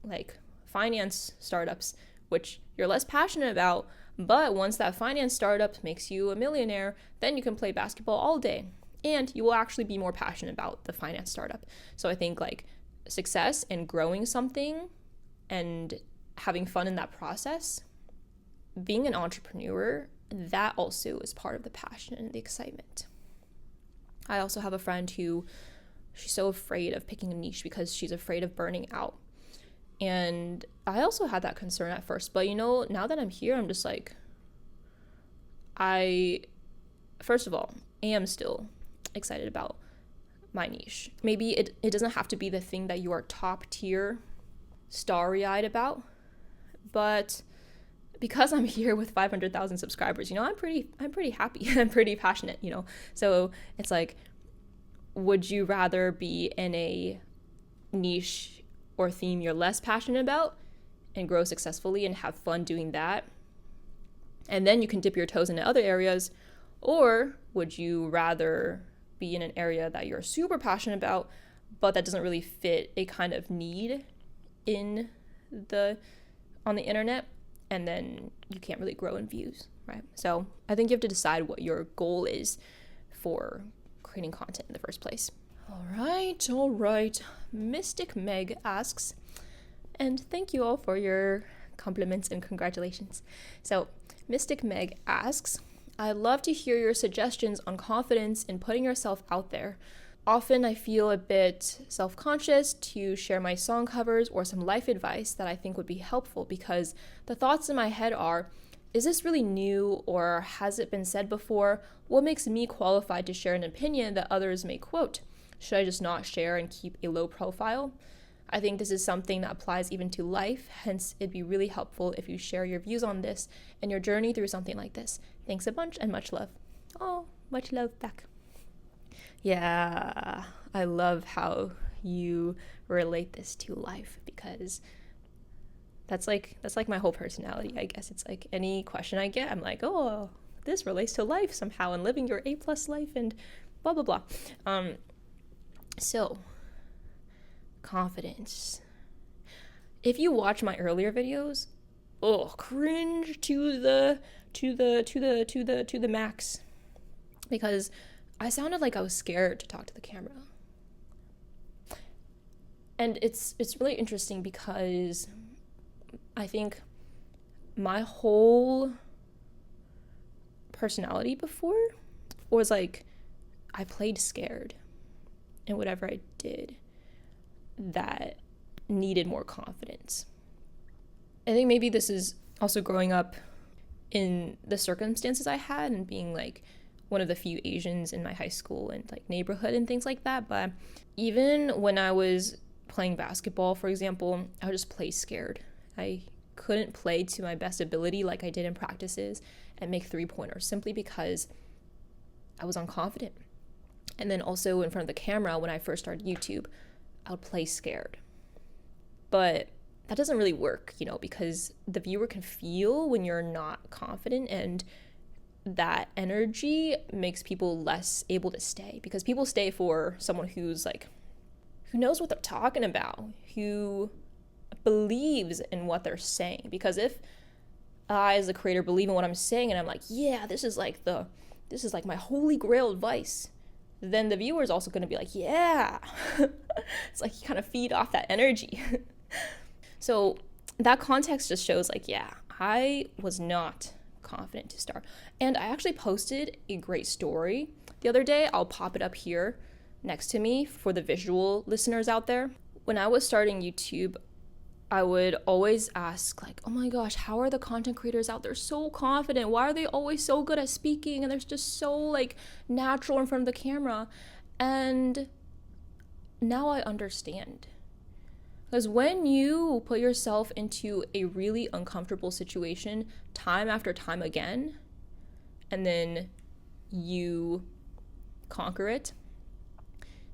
like finance startups, which you're less passionate about, but once that finance startup makes you a millionaire, then you can play basketball all day, and you will actually be more passionate about the finance startup. So I think like success and growing something and having fun in that process, being an entrepreneur, that also is part of the passion and the excitement. I also have a friend who, she's so afraid of picking a niche because she's afraid of burning out. And I also had that concern at first, but now that I'm here, I'm just like, first of all, am still excited about my niche. Maybe it doesn't have to be the thing that you are top tier, starry-eyed about, but because I'm here with 500,000 subscribers, I'm pretty happy. I'm pretty passionate, So it's like, would you rather be in a niche or theme you're less passionate about and grow successfully and have fun doing that, and then you can dip your toes into other areas? Or would you rather be in an area that you're super passionate about, but that doesn't really fit a kind of need on the internet, and then you can't really grow in views, right? So I think you have to decide what your goal is for creating content in the first place. All right. Mystic Meg asks, and thank you all for your compliments and congratulations. So Mystic Meg asks, I'd love to hear your suggestions on confidence in putting yourself out there. Often I feel a bit self-conscious to share my song covers or some life advice that I think would be helpful, because the thoughts in my head are, is this really new, or has it been said before? What makes me qualified to share an opinion that others may quote? Should I just not share and keep a low profile? I think this is something that applies even to life, hence it'd be really helpful if you share your views on this and your journey through something like this. Thanks a bunch and much love. Oh, much love back. Yeah, I love how you relate this to life, because That's like my whole personality, I guess. It's like any question I get, I'm like, oh, this relates to life somehow and living your A+ life and blah blah blah. So confidence. If you watch my earlier videos, oh, cringe to the max, because I sounded like I was scared to talk to the camera. And it's really interesting because I think my whole personality before was like, I played scared in whatever I did that needed more confidence. I think maybe this is also growing up in the circumstances I had and being like one of the few Asians in my high school and like neighborhood and things like that. But even when I was playing basketball, for example, I would just play scared. I couldn't play to my best ability like I did in practices and make 3-pointers simply because I was unconfident. And then also in front of the camera, when I first started YouTube, I would play scared. But that doesn't really work, because the viewer can feel when you're not confident, and that energy makes people less able to stay, because people stay for someone who's like, who knows what they're talking about, who believes in what they're saying. Because if I, as a creator, believe in what I'm saying and I'm like, yeah, this is like my holy grail advice, then the viewer is also going to be like, yeah. It's like you kind of feed off that energy. So that context just shows like, yeah, I was not confident to start. And I actually posted a great story the other day. I'll pop it up here next to me for the visual listeners out there. When I was starting YouTube, I would always ask like, oh my gosh, how are the content creators out there so confident? Why are they always so good at speaking and they're just so like natural in front of the camera? And now I understand. Because when you put yourself into a really uncomfortable situation time after time again, and then you conquer it,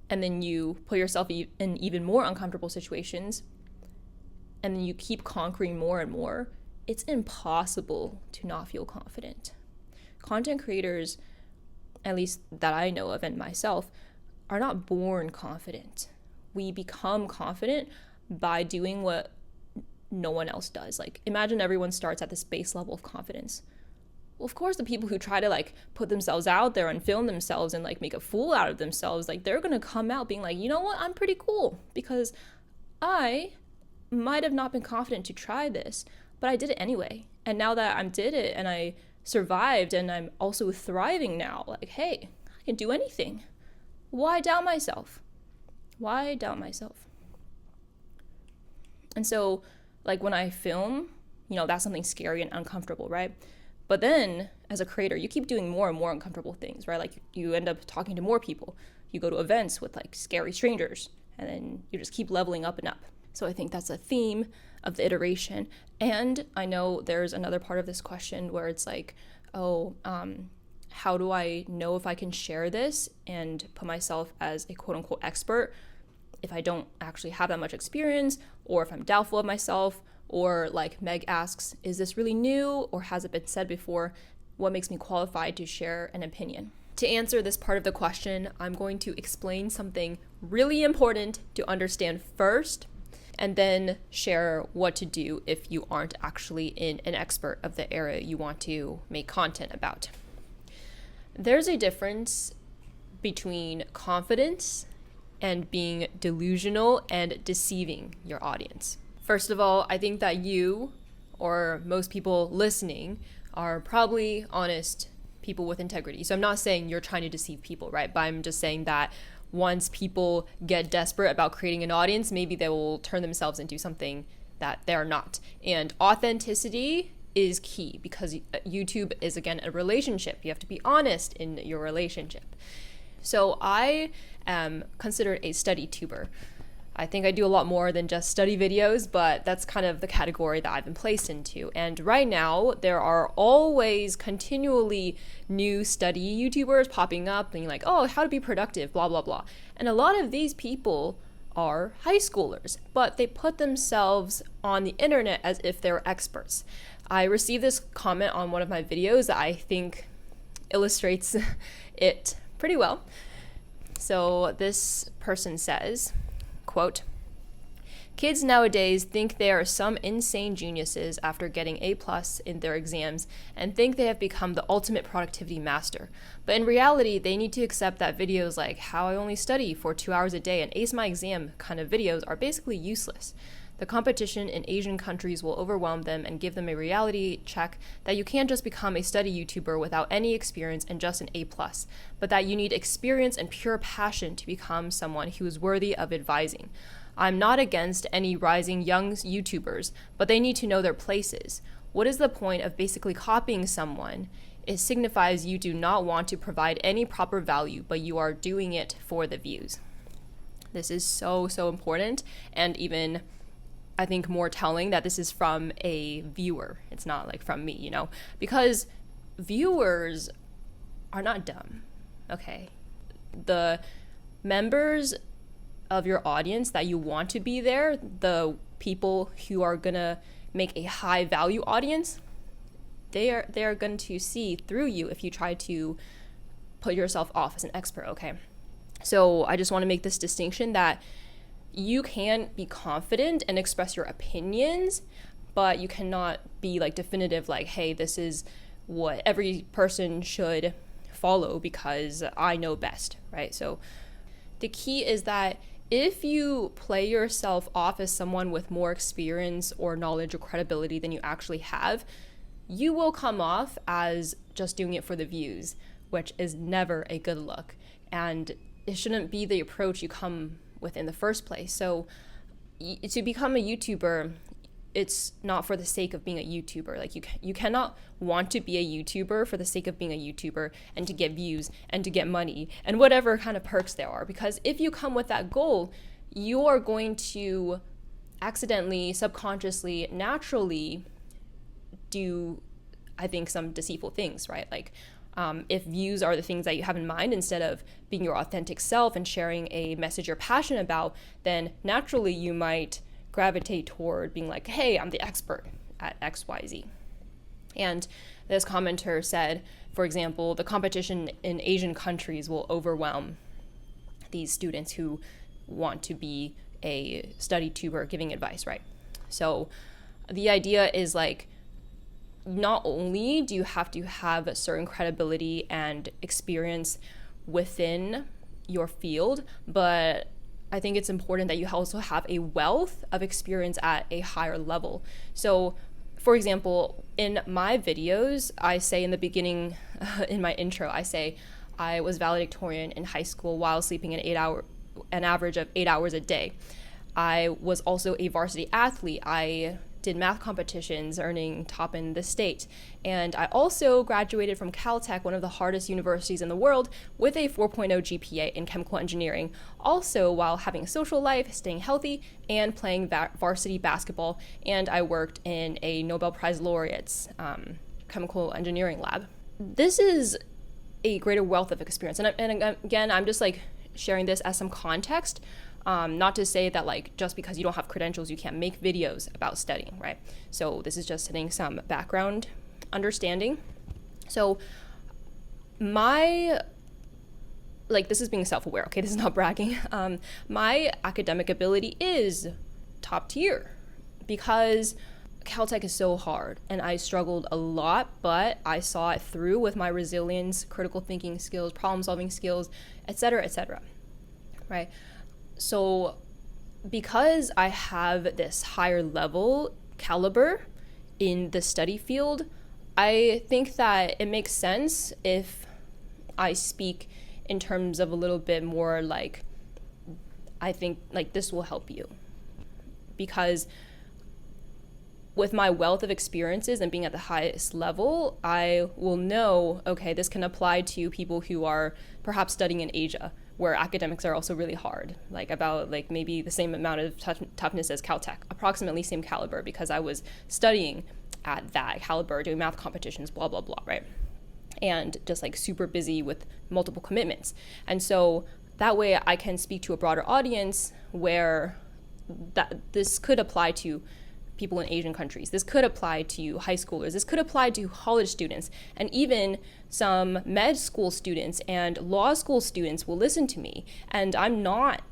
and then you put yourself in even more uncomfortable situations, and then you keep conquering more and more, it's impossible to not feel confident. Content creators, at least that I know of and myself, are not born confident. We become confident by doing what no one else does. Like, imagine everyone starts at this base level of confidence. Well, of course, the people who try to like put themselves out there and film themselves and like make a fool out of themselves, like they're gonna come out being like, you know what, I'm pretty cool because I might have not been confident to try this, but I did it anyway. And now that I did it and I survived and I'm also thriving now, like, hey, I can do anything. Why doubt myself? Why doubt myself? And so, like, when I film, that's something scary and uncomfortable, right? But then, as a creator, you keep doing more and more uncomfortable things, right? Like, you end up talking to more people. You go to events with, like, scary strangers, and then you just keep leveling up and up. So I think that's a theme of the iteration. And I know there's another part of this question where it's like, how do I know if I can share this and put myself as a quote-unquote expert if I don't actually have that much experience, or if I'm doubtful of myself, or like Meg asks, is this really new or has it been said before? What makes me qualified to share an opinion? To answer this part of the question, I'm going to explain something really important to understand first, and then share what to do if you aren't actually an expert of the area you want to make content about. There's a difference between confidence and being delusional and deceiving your audience. First of all, I think that you, or most people listening, are probably honest people with integrity. So I'm not saying you're trying to deceive people, right? But I'm just saying that once people get desperate about creating an audience, maybe they will turn themselves into something that they're not. And authenticity is key, because YouTube is, again, a relationship. You have to be honest in your relationship. So I am considered a study tuber. I think I do a lot more than just study videos, but that's kind of the category that I've been placed into. And right now, there are always continually new study YouTubers popping up, being like, oh, how to be productive, blah, blah, blah. And a lot of these people are high schoolers, but they put themselves on the internet as if they're experts. I received this comment on one of my videos that I think illustrates it pretty well. So this person says, quote, "Kids nowadays think they are some insane geniuses after getting A+ in their exams and think they have become the ultimate productivity master. But in reality, they need to accept that videos like how I only study for 2 hours a day and ace my exam kind of videos are basically useless. The competition in Asian countries will overwhelm them and give them a reality check that you can't just become a study YouTuber without any experience and just an A+, but that you need experience and pure passion to become someone who is worthy of advising. I'm not against any rising young YouTubers, but they need to know their places. What is the point of basically copying someone? It signifies you do not want to provide any proper value, but you are doing it for the views." This is so important, and even I think more telling that this is from a viewer. It's not like from me, because viewers are not dumb, okay? The members of your audience that you want to be there, the people who are gonna make a high value audience, they are going to see through you if you try to put yourself off as an expert, okay? So I just want to make this distinction that you can be confident and express your opinions, but you cannot be like definitive, like, hey, this is what every person should follow because I know best, right? So the key is that if you play yourself off as someone with more experience or knowledge or credibility than you actually have, you will come off as just doing it for the views, which is never a good look. And it shouldn't be the approach you come with in the first place. So to become a YouTuber, it's not for the sake of being a YouTuber. Like you cannot want to be a YouTuber for the sake of being a YouTuber and to get views and to get money and whatever kind of perks there are. Because if you come with that goal, you are going to accidentally, subconsciously, naturally do, I think, some deceitful things, right? Like if views are the things that you have in mind instead of being your authentic self and sharing a message you're passionate about, then naturally you might gravitate toward being like, hey, I'm the expert at XYZ. And this commenter said, for example, the competition in Asian countries will overwhelm these students who want to be a study tuber giving advice, right? So the idea is like, not only do you have to have a certain credibility and experience within your field, but I think it's important that you also have a wealth of experience at a higher level. So, for example, in my videos, I say in the beginning, in my intro, I say I was valedictorian in high school while sleeping an average of 8 hours a day. I was also a varsity athlete. I did math competitions, earning top in the state. And I also graduated from Caltech, one of the hardest universities in the world, with a 4.0 GPA in chemical engineering, also while having a social life, staying healthy, and playing varsity basketball. And I worked in a Nobel Prize laureate's chemical engineering lab. This is a greater wealth of experience. And again, I'm just like sharing this as some context. Not to say that like just because you don't have credentials you can't make videos about studying, right? So this is just setting some background understanding. So this is being self-aware, okay? This is not bragging. My academic ability is top tier because Caltech is so hard and I struggled a lot, but I saw it through with my resilience, critical thinking skills, problem-solving skills, etc., right? So because I have this higher level caliber in the study field, I think that it makes sense if I speak in terms of a little bit more like, I think like this will help you. Because with my wealth of experiences and being at the highest level, I will know, okay, this can apply to people who are perhaps studying in Asia, where academics are also really hard, like about like maybe the same amount of toughness as Caltech, approximately same caliber, because I was studying at that caliber, doing math competitions, blah, blah, blah, right? And just like super busy with multiple commitments. And so that way I can speak to a broader audience where that this could apply to people in Asian countries. This could apply to high schoolers. This could apply to college students, and even some med school students and law school students will listen to me. And I'm not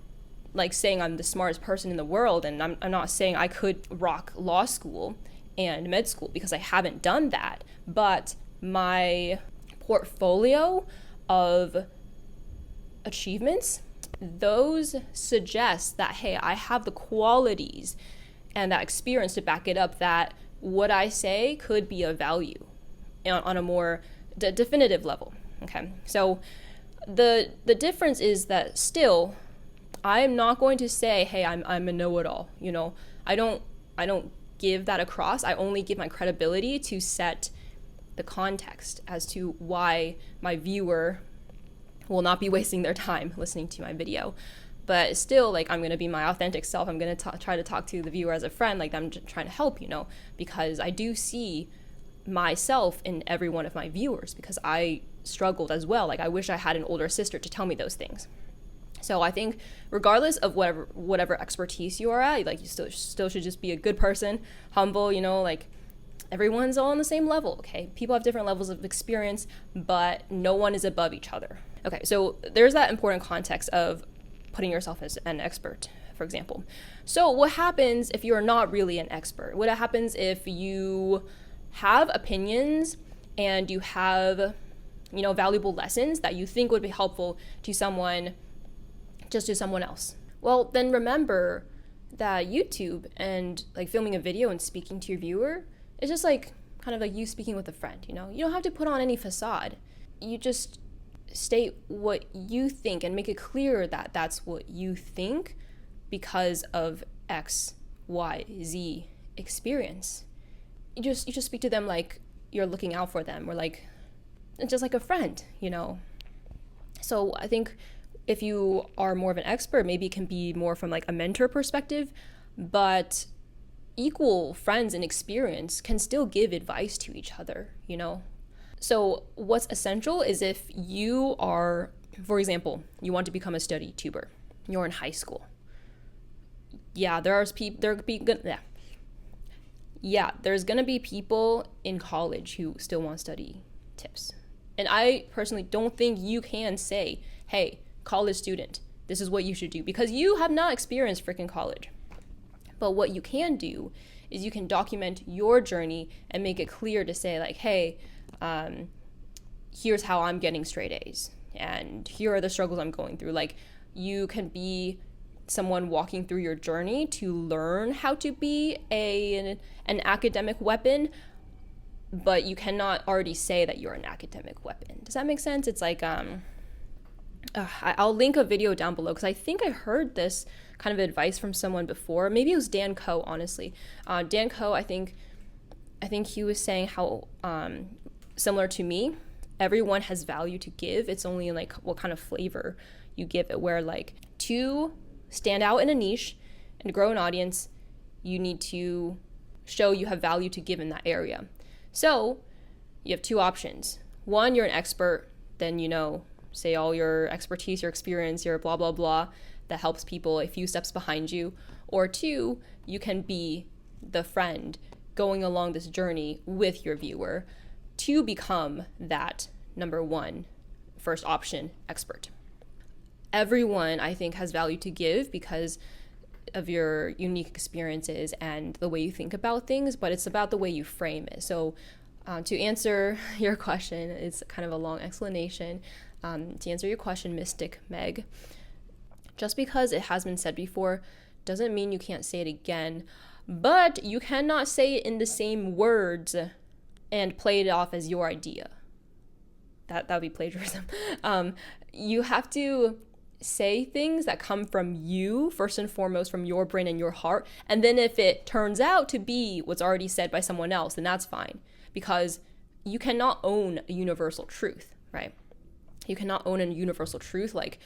like saying I'm the smartest person in the world, and I'm not saying I could rock law school and med school, because I haven't done that. But my portfolio of achievements, those suggest that, hey, I have the qualities and that experience to back it up, that what I say could be of value on a more definitive level. Okay, so the difference is that still, I'm not going to say, hey, I'm a know-it-all. You know, I don't give that across. I only give my credibility to set the context as to why my viewer will not be wasting their time listening to my video. But still, like, I'm going to be my authentic self. I'm going to try to talk to the viewer as a friend, like I'm trying to help, you know, because I do see myself in every one of my viewers, because I struggled as well. Like, I wish I had an older sister to tell me those things. So I think regardless of whatever expertise you are at, like, you still should just be a good person, humble, you know, like, everyone's all on the same level, okay? People have different levels of experience, but no one is above each other. Okay, so there's that important context of putting yourself as an expert, for example. So what happens if you're not really an expert? What happens if you have opinions and you have, you know, valuable lessons that you think would be helpful to someone, just to someone else? Well, then remember that YouTube and like filming a video and speaking to your viewer is just like kind of like you speaking with a friend, you know? You don't have to put on any facade. You just state what you think and make it clear that that's what you think because of X, Y, Z experience. You just speak to them like you're looking out for them, or like just like a friend, you know? So I think if you are more of an expert, maybe it can be more from like a mentor perspective, but equal friends in experience can still give advice to each other, you know? So what's essential is if you are, for example, you want to become a study tuber, you're in high school. Yeah, there's going to be people in college who still want study tips. And I personally don't think you can say, hey, college student, this is what you should do, because you have not experienced freaking college. But what you can do is you can document your journey and make it clear to say like, hey, here's how I'm getting straight A's, and here are the struggles I'm going through. Like, you can be someone walking through your journey to learn how to be an academic weapon, but you cannot already say that you're an academic weapon. Does that make sense? It's like, I'll link a video down below, because I think I heard this kind of advice from someone before. Maybe it was Dan Coe, honestly. Dan Coe, I think he was saying how, similar to me, everyone has value to give. It's only like what kind of flavor you give it, where like to stand out in a niche and grow an audience, you need to show you have value to give in that area. So you have two options. One, you're an expert, then, you know, say all your expertise, your experience, your blah, blah, blah, that helps people a few steps behind you. Or two, you can be the friend going along this journey with your viewer to become that number one, first option expert. Everyone, I think, has value to give because of your unique experiences and the way you think about things, but it's about the way you frame it. So to answer your question, it's kind of a long explanation. To answer your question, Mystic Meg, just because it has been said before doesn't mean you can't say it again, but you cannot say it in the same words and play it off as your idea. That would be plagiarism. You have to say things that come from you, first and foremost, from your brain and your heart. And then if it turns out to be what's already said by someone else, then that's fine, because you cannot own a universal truth, right? You cannot own a universal truth. Like,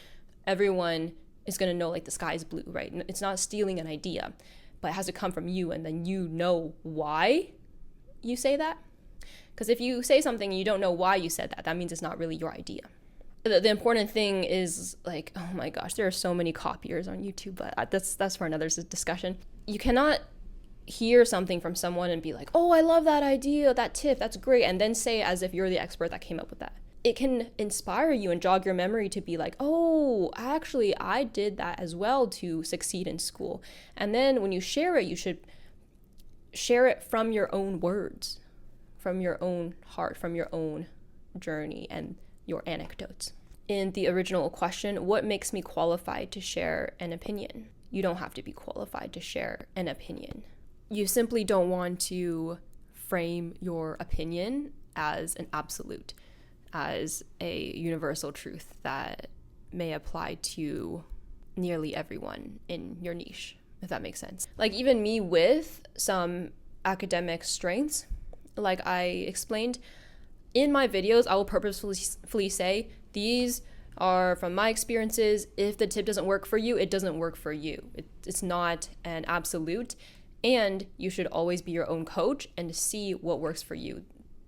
everyone is going to know, like, the sky is blue, right? It's not stealing an idea, but it has to come from you, and then you know why you say that. Because if you say something and you don't know why you said that, that means it's not really your idea. the important thing is like, oh my gosh, there are so many copiers on YouTube, but that's for another discussion. You cannot hear something from someone and be like, oh, I love that idea, that tip, that's great, and then say as if you're the expert that came up with that. It can inspire you and jog your memory to be like, oh, actually, I did that as well to succeed in school. And then when you share it, you should share it from your own words, from your own heart, from your own journey and your anecdotes. In the original question, what makes me qualified to share an opinion? You don't have to be qualified to share an opinion. You simply don't want to frame your opinion as an absolute, as a universal truth that may apply to nearly everyone in your niche, if that makes sense. Like even me with some academic strengths, like I explained, in my videos, I will purposefully say, these are from my experiences. If the tip doesn't work for you, it doesn't work for you. It's not an absolute, and you should always be your own coach and see what works for you.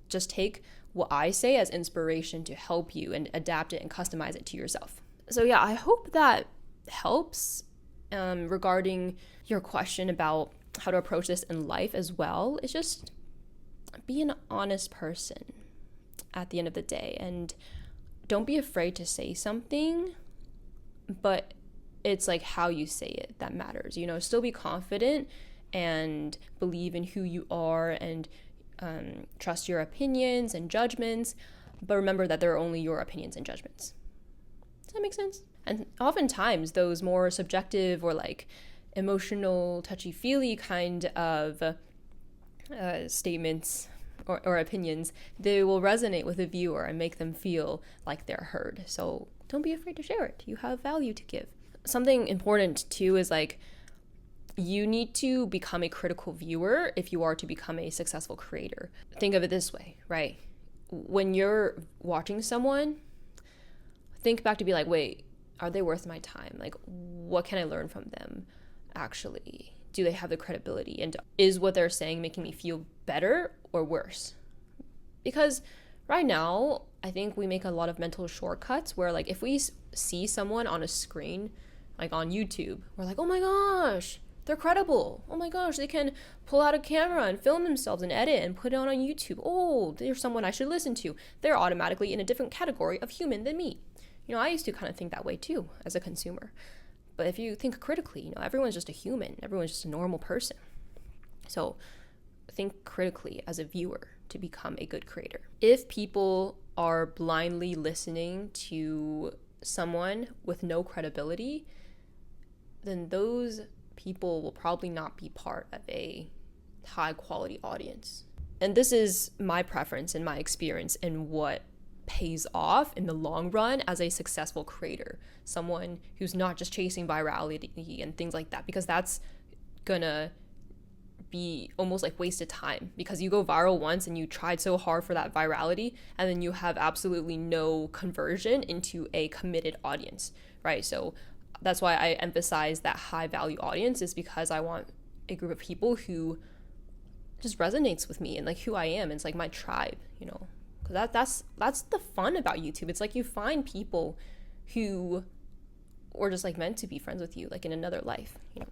Just take what I say as inspiration to help you and adapt it and customize it to yourself. So yeah, I hope that helps regarding your question about how to approach this in life as well. It's just be an honest person at the end of the day, and don't be afraid to say something, but it's like how you say it that matters. You know, still be confident and believe in who you are and trust your opinions and judgments, but remember that they're only your opinions and judgments. Does that make sense? And oftentimes those more subjective or like emotional, touchy-feely kind of statements or opinions, they will resonate with the viewer and make them feel like they're heard. So don't be afraid to share it. You have value to give. Something important too is like, you need to become a critical viewer if you are to become a successful creator. Think of it this way, right? When you're watching someone, think back to be like, wait, are they worth my time? Like, what can I learn from them actually? Do they have the credibility? And is what they're saying making me feel better or worse? Because right now, I think we make a lot of mental shortcuts where like if we see someone on a screen, like on YouTube, we're like, oh my gosh, they're credible. Oh my gosh, they can pull out a camera and film themselves and edit and put it on YouTube. Oh, they're someone I should listen to. They're automatically in a different category of human than me. You know, I used to kind of think that way too as a consumer. But if you think critically, you know, everyone's just a human. Everyone's just a normal person. So think critically as a viewer to become a good creator. If people are blindly listening to someone with no credibility, then those people will probably not be part of a high quality audience. And this is my preference and my experience in what pays off in the long run as a successful creator. Someone who's not just chasing virality and things like that, because that's gonna be almost like wasted time, because you go viral once and you tried so hard for that virality and then you have absolutely no conversion into a committed audience, right? So that's why I emphasize that high value audience, is because I want a group of people who just resonates with me and like who I am. It's like my tribe, you know, because that's the fun about YouTube. It's like you find people who are just like meant to be friends with you, like in another life, you know.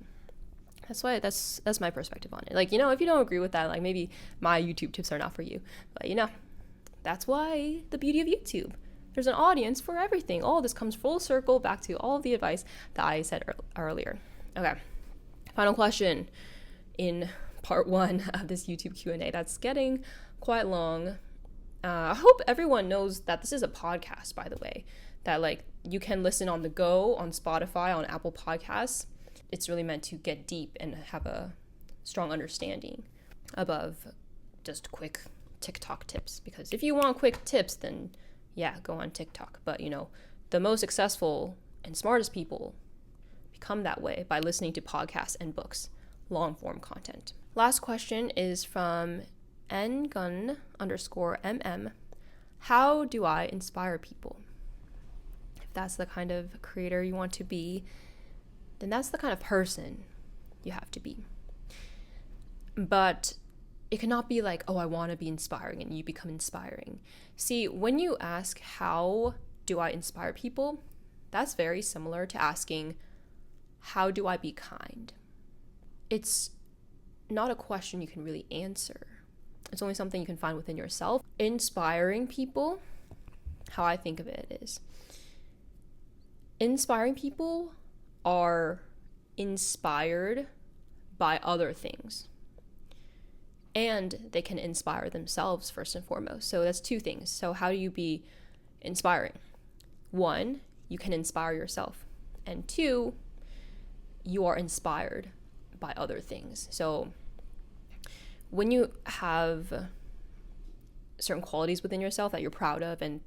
That's why that's my perspective on it. Like, you know, if you don't agree with that, like maybe my YouTube tips are not for you, but you know, that's why the beauty of YouTube. There's an audience for everything. All this comes full circle back to all of the advice that I said earlier. Okay, final question in part 1 of this YouTube Q&A. That's getting quite long. I hope everyone knows that this is a podcast, by the way, that like you can listen on the go, on Spotify, on Apple Podcasts. It's really meant to get deep and have a strong understanding above just quick TikTok tips. Because if you want quick tips, then yeah, go on TikTok. But you know, the most successful and smartest people become that way by listening to podcasts and books, long form content. Last question is from ngun_mm. How do I inspire people? If that's the kind of creator you want to be, then that's the kind of person you have to be. But it cannot be like, oh, I want to be inspiring and you become inspiring. See, when you ask how do I inspire people? That's very similar to asking, how do I be kind? It's not a question you can really answer. It's only something you can find within yourself. Inspiring people, how I think of it is, inspiring people are inspired by other things. And they can inspire themselves first and foremost. So that's two things. So how do you be inspiring? One, you can inspire yourself. And two, you are inspired by other things. So when you have certain qualities within yourself that you're proud of and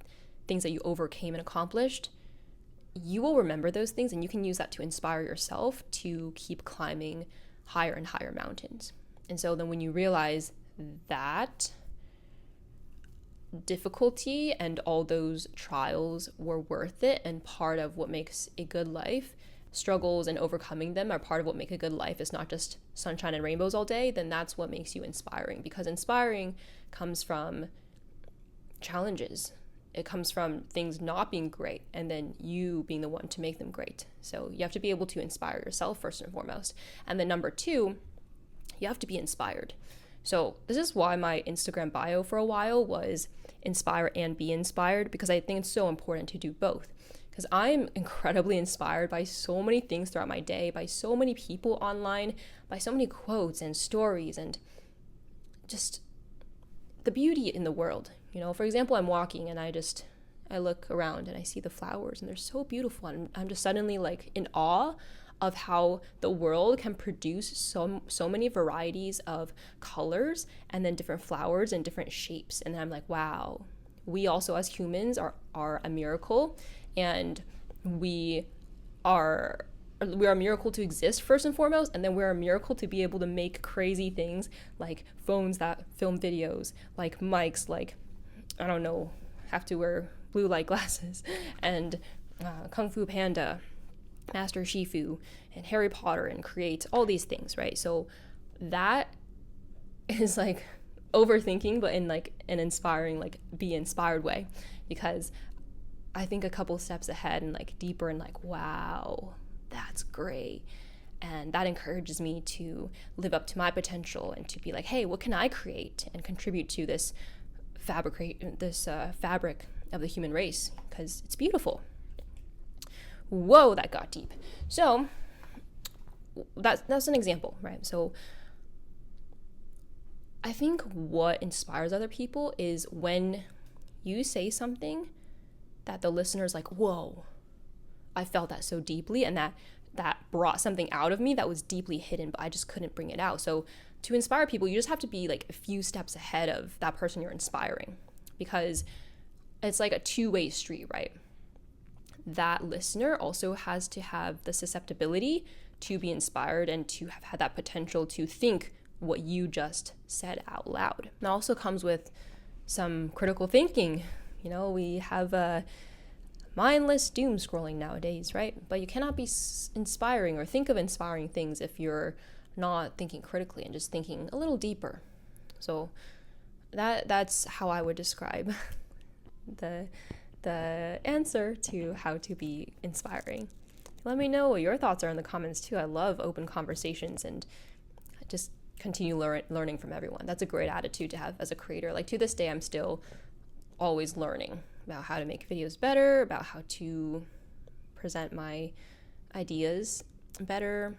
things that you overcame and accomplished, you will remember those things and you can use that to inspire yourself to keep climbing higher and higher mountains. And so then when you realize that difficulty and all those trials were worth it and part of what makes a good life, struggles and overcoming them are part of what make a good life. It's not just sunshine and rainbows all day, then that's what makes you inspiring, because inspiring comes from challenges. It comes from things not being great and then you being the one to make them great. So you have to be able to inspire yourself first and foremost. And then number two, you have to be inspired. So this is why my Instagram bio for a while was inspire and be inspired, because I think it's so important to do both. Because I'm incredibly inspired by so many things throughout my day, by so many people online, by so many quotes and stories and just the beauty in the world. You know, for example, I'm walking and I look around and I see the flowers and they're so beautiful. And I'm just suddenly like in awe of how the world can produce so many varieties of colors and then different flowers and different shapes. And I'm like, wow, we also as humans are a miracle, and we are a miracle to exist first and foremost, and then we're a miracle to be able to make crazy things like phones that film videos, like mics, like, I don't know, have to wear blue light glasses, and Kung Fu Panda, Master Shifu, and Harry Potter, and create all these things, right? So that is like overthinking, but in like an inspiring, like be inspired way, because I think a couple steps ahead and like deeper and like, wow, that's great. And that encourages me to live up to my potential and to be like, hey, what can I create and contribute to this fabric of the human race, because it's beautiful. Whoa, that got deep. So that's an example, right? So I think what inspires other people is when you say something that the listener's like, whoa, I felt that so deeply, and that brought something out of me that was deeply hidden, but I just couldn't bring it out. So to inspire people, you just have to be like a few steps ahead of that person you're inspiring, because it's like a two-way street, right? That listener also has to have the susceptibility to be inspired and to have had that potential to think what you just said out loud. That also comes with some critical thinking. You know, we have mindless doom scrolling nowadays, right? But you cannot be inspiring or think of inspiring things if you're not thinking critically and just thinking a little deeper. So that's how I would describe the answer to how to be inspiring. Let me know what your thoughts are in the comments too. I love open conversations and just continue learning from everyone. That's a great attitude to have as a creator. Like to this day, I'm still always learning about how to make videos better, about how to present my ideas better,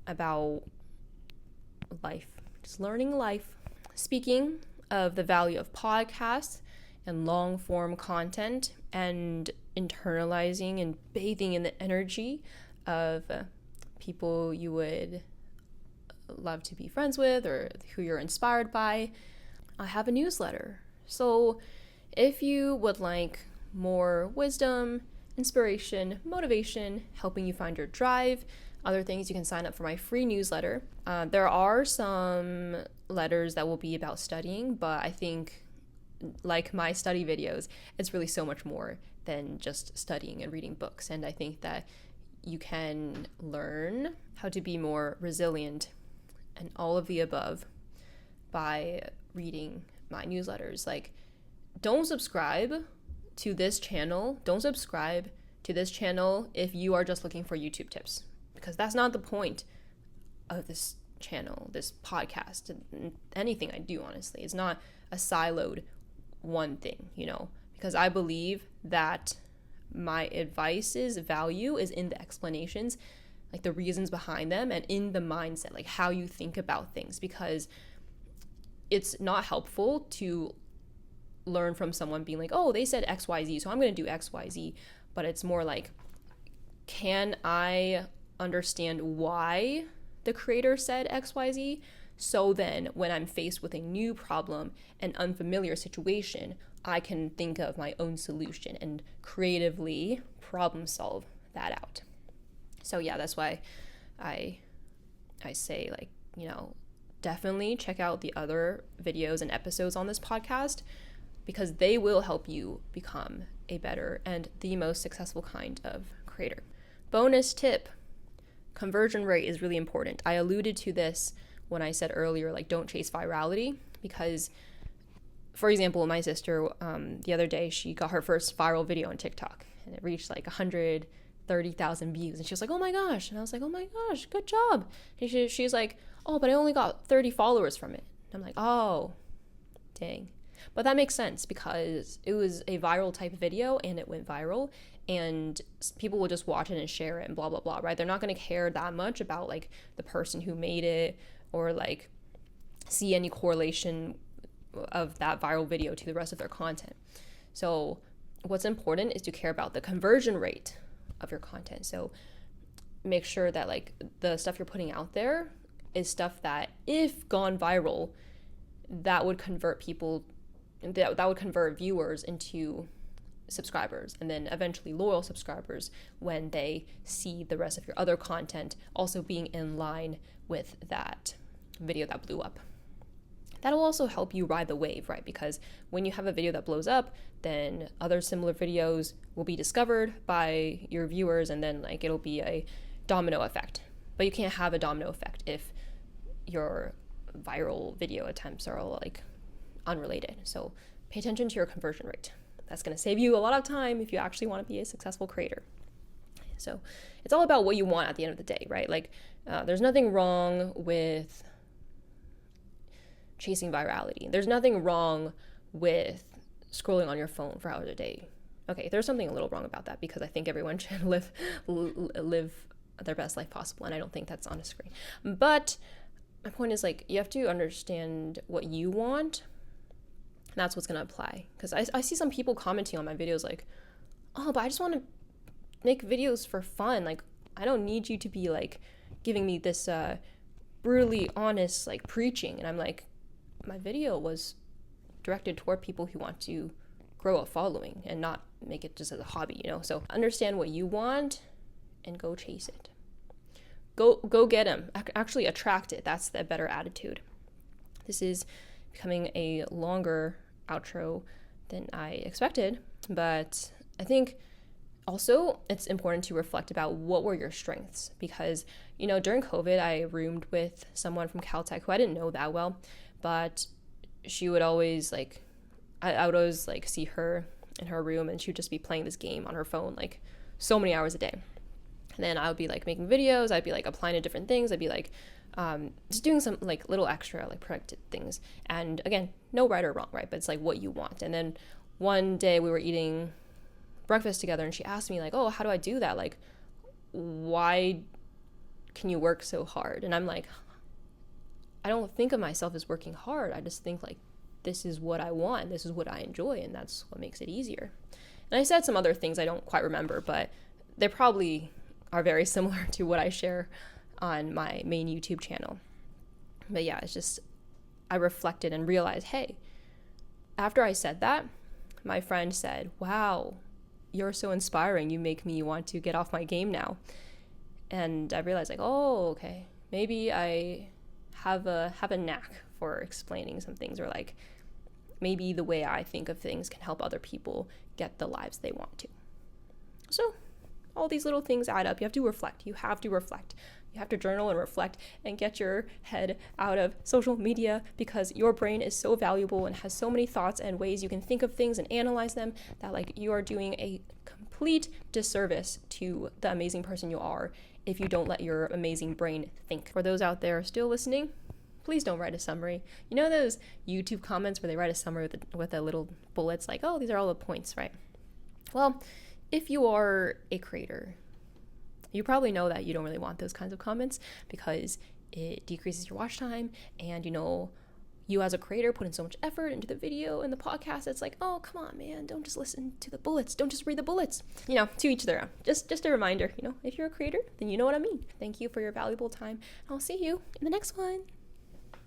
about life, just learning life. Speaking of the value of podcasts and long form content and internalizing and bathing in the energy of people you would love to be friends with or who you're inspired by, I have a newsletter. So if you would like more wisdom, inspiration, motivation, helping you find your drive, other things, you can sign up for my free newsletter. There are some letters that will be about studying, but I think, like my study videos, it's really so much more than just studying and reading books. And I think that you can learn how to be more resilient and all of the above by reading my newsletters. Like, don't subscribe to this channel, don't subscribe to this channel if you are just looking for YouTube tips, because that's not the point of this channel, this podcast, and anything I do, honestly. It's not a siloed one thing, because I believe that my advice's value is in the explanations, like the reasons behind them, and in the mindset, like how you think about things, because it's not helpful to learn from someone being like, oh, they said XYZ, so I'm going to do XYZ, but it's more like, can I understand why the creator said XYZ? So then when I'm faced with a new problem, an unfamiliar situation, I can think of my own solution and creatively problem solve that out. So yeah, that's why I say, like, definitely check out the other videos and episodes on this podcast, because they will help you become a better and the most successful kind of creator. Bonus tip, conversion rate is really important. I alluded to this when I said earlier, like, don't chase virality, because, for example, my sister, the other day, she got her first viral video on TikTok, and it reached like 130,000 views, and she was like, oh my gosh, and I was like, oh my gosh, good job. And she's like, oh, but I only got 30 followers from it. And I'm like, oh, dang. But that makes sense, because it was a viral type video and it went viral, and people will just watch it and share it and blah, blah, blah, right? They're not going to care that much about like the person who made it, or like see any correlation of that viral video to the rest of their content. So what's important is to care about the conversion rate of your content. So make sure that like the stuff you're putting out there is stuff that, if gone viral, that would convert people, that would convert viewers into subscribers, and then eventually loyal subscribers when they see the rest of your other content also being in line with that video that blew up. That'll also help you ride the wave, right? Because when you have a video that blows up, then other similar videos will be discovered by your viewers, and then like it'll be a domino effect. But you can't have a domino effect if your viral video attempts are all like unrelated. So pay attention to your conversion rate. That's going to save you a lot of time if you actually want to be a successful creator. So it's all about what you want at the end of the day, right? Like there's nothing wrong with chasing virality. There's nothing wrong with scrolling on your phone for hours a day. Okay, there's something a little wrong about that, because I think everyone should live their best life possible, and I don't think that's on a screen. But my point is, like, you have to understand what you want. That's what's going to apply. Because I see some people commenting on my videos like, oh, but I just want to make videos for fun. Like, I don't need you to be like giving me this brutally honest like preaching. And I'm like, my video was directed toward people who want to grow a following and not make it just as a hobby, So understand what you want and go chase it. Go get them. Actually attract it. That's the better attitude. This is becoming a longer outro than I expected, but I think also it's important to reflect about what were your strengths, because during COVID I roomed with someone from Caltech who I didn't know that well, but she would always like I would always like see her in her room, and she would just be playing this game on her phone like so many hours a day. And then I would be like making videos, I'd be like applying to different things, I'd be like just doing some like little extra like productive things. And again, no right or wrong, right? But it's like what you want. And then one day we were eating breakfast together, and she asked me like, oh, how do I do that? Like, why can you work so hard? And I'm like, I don't think of myself as working hard. I just think like, this is what I want. This is what I enjoy. And that's what makes it easier. And I said some other things I don't quite remember, but they probably are very similar to what I share on my main YouTube channel. But yeah, it's just, I reflected and realized, hey, after I said that, my friend said, wow, you're so inspiring. You make me want to get off my game now. And I realized like, oh, okay, maybe I have a knack for explaining some things, or like maybe the way I think of things can help other people get the lives they want to. So all these little things add up. You have to reflect. You have to reflect. You have to journal and reflect and get your head out of social media, because your brain is so valuable and has so many thoughts and ways you can think of things and analyze them that like you are doing a complete disservice to the amazing person you are if you don't let your amazing brain think. For those out there still listening, please don't write a summary. You know those YouTube comments where they write a summary with a little bullets like, oh, these are all the points, right? Well, if you are a creator, you probably know that you don't really want those kinds of comments because it decreases your watch time, and you know, you as a creator put in so much effort into the video and the podcast. It's like, oh, come on, man, don't just listen to the bullets. Don't just read the bullets. You know, to each their own. Just a reminder, you know, if you're a creator, then you know what I mean. Thank you for your valuable time. I'll see you in the next one.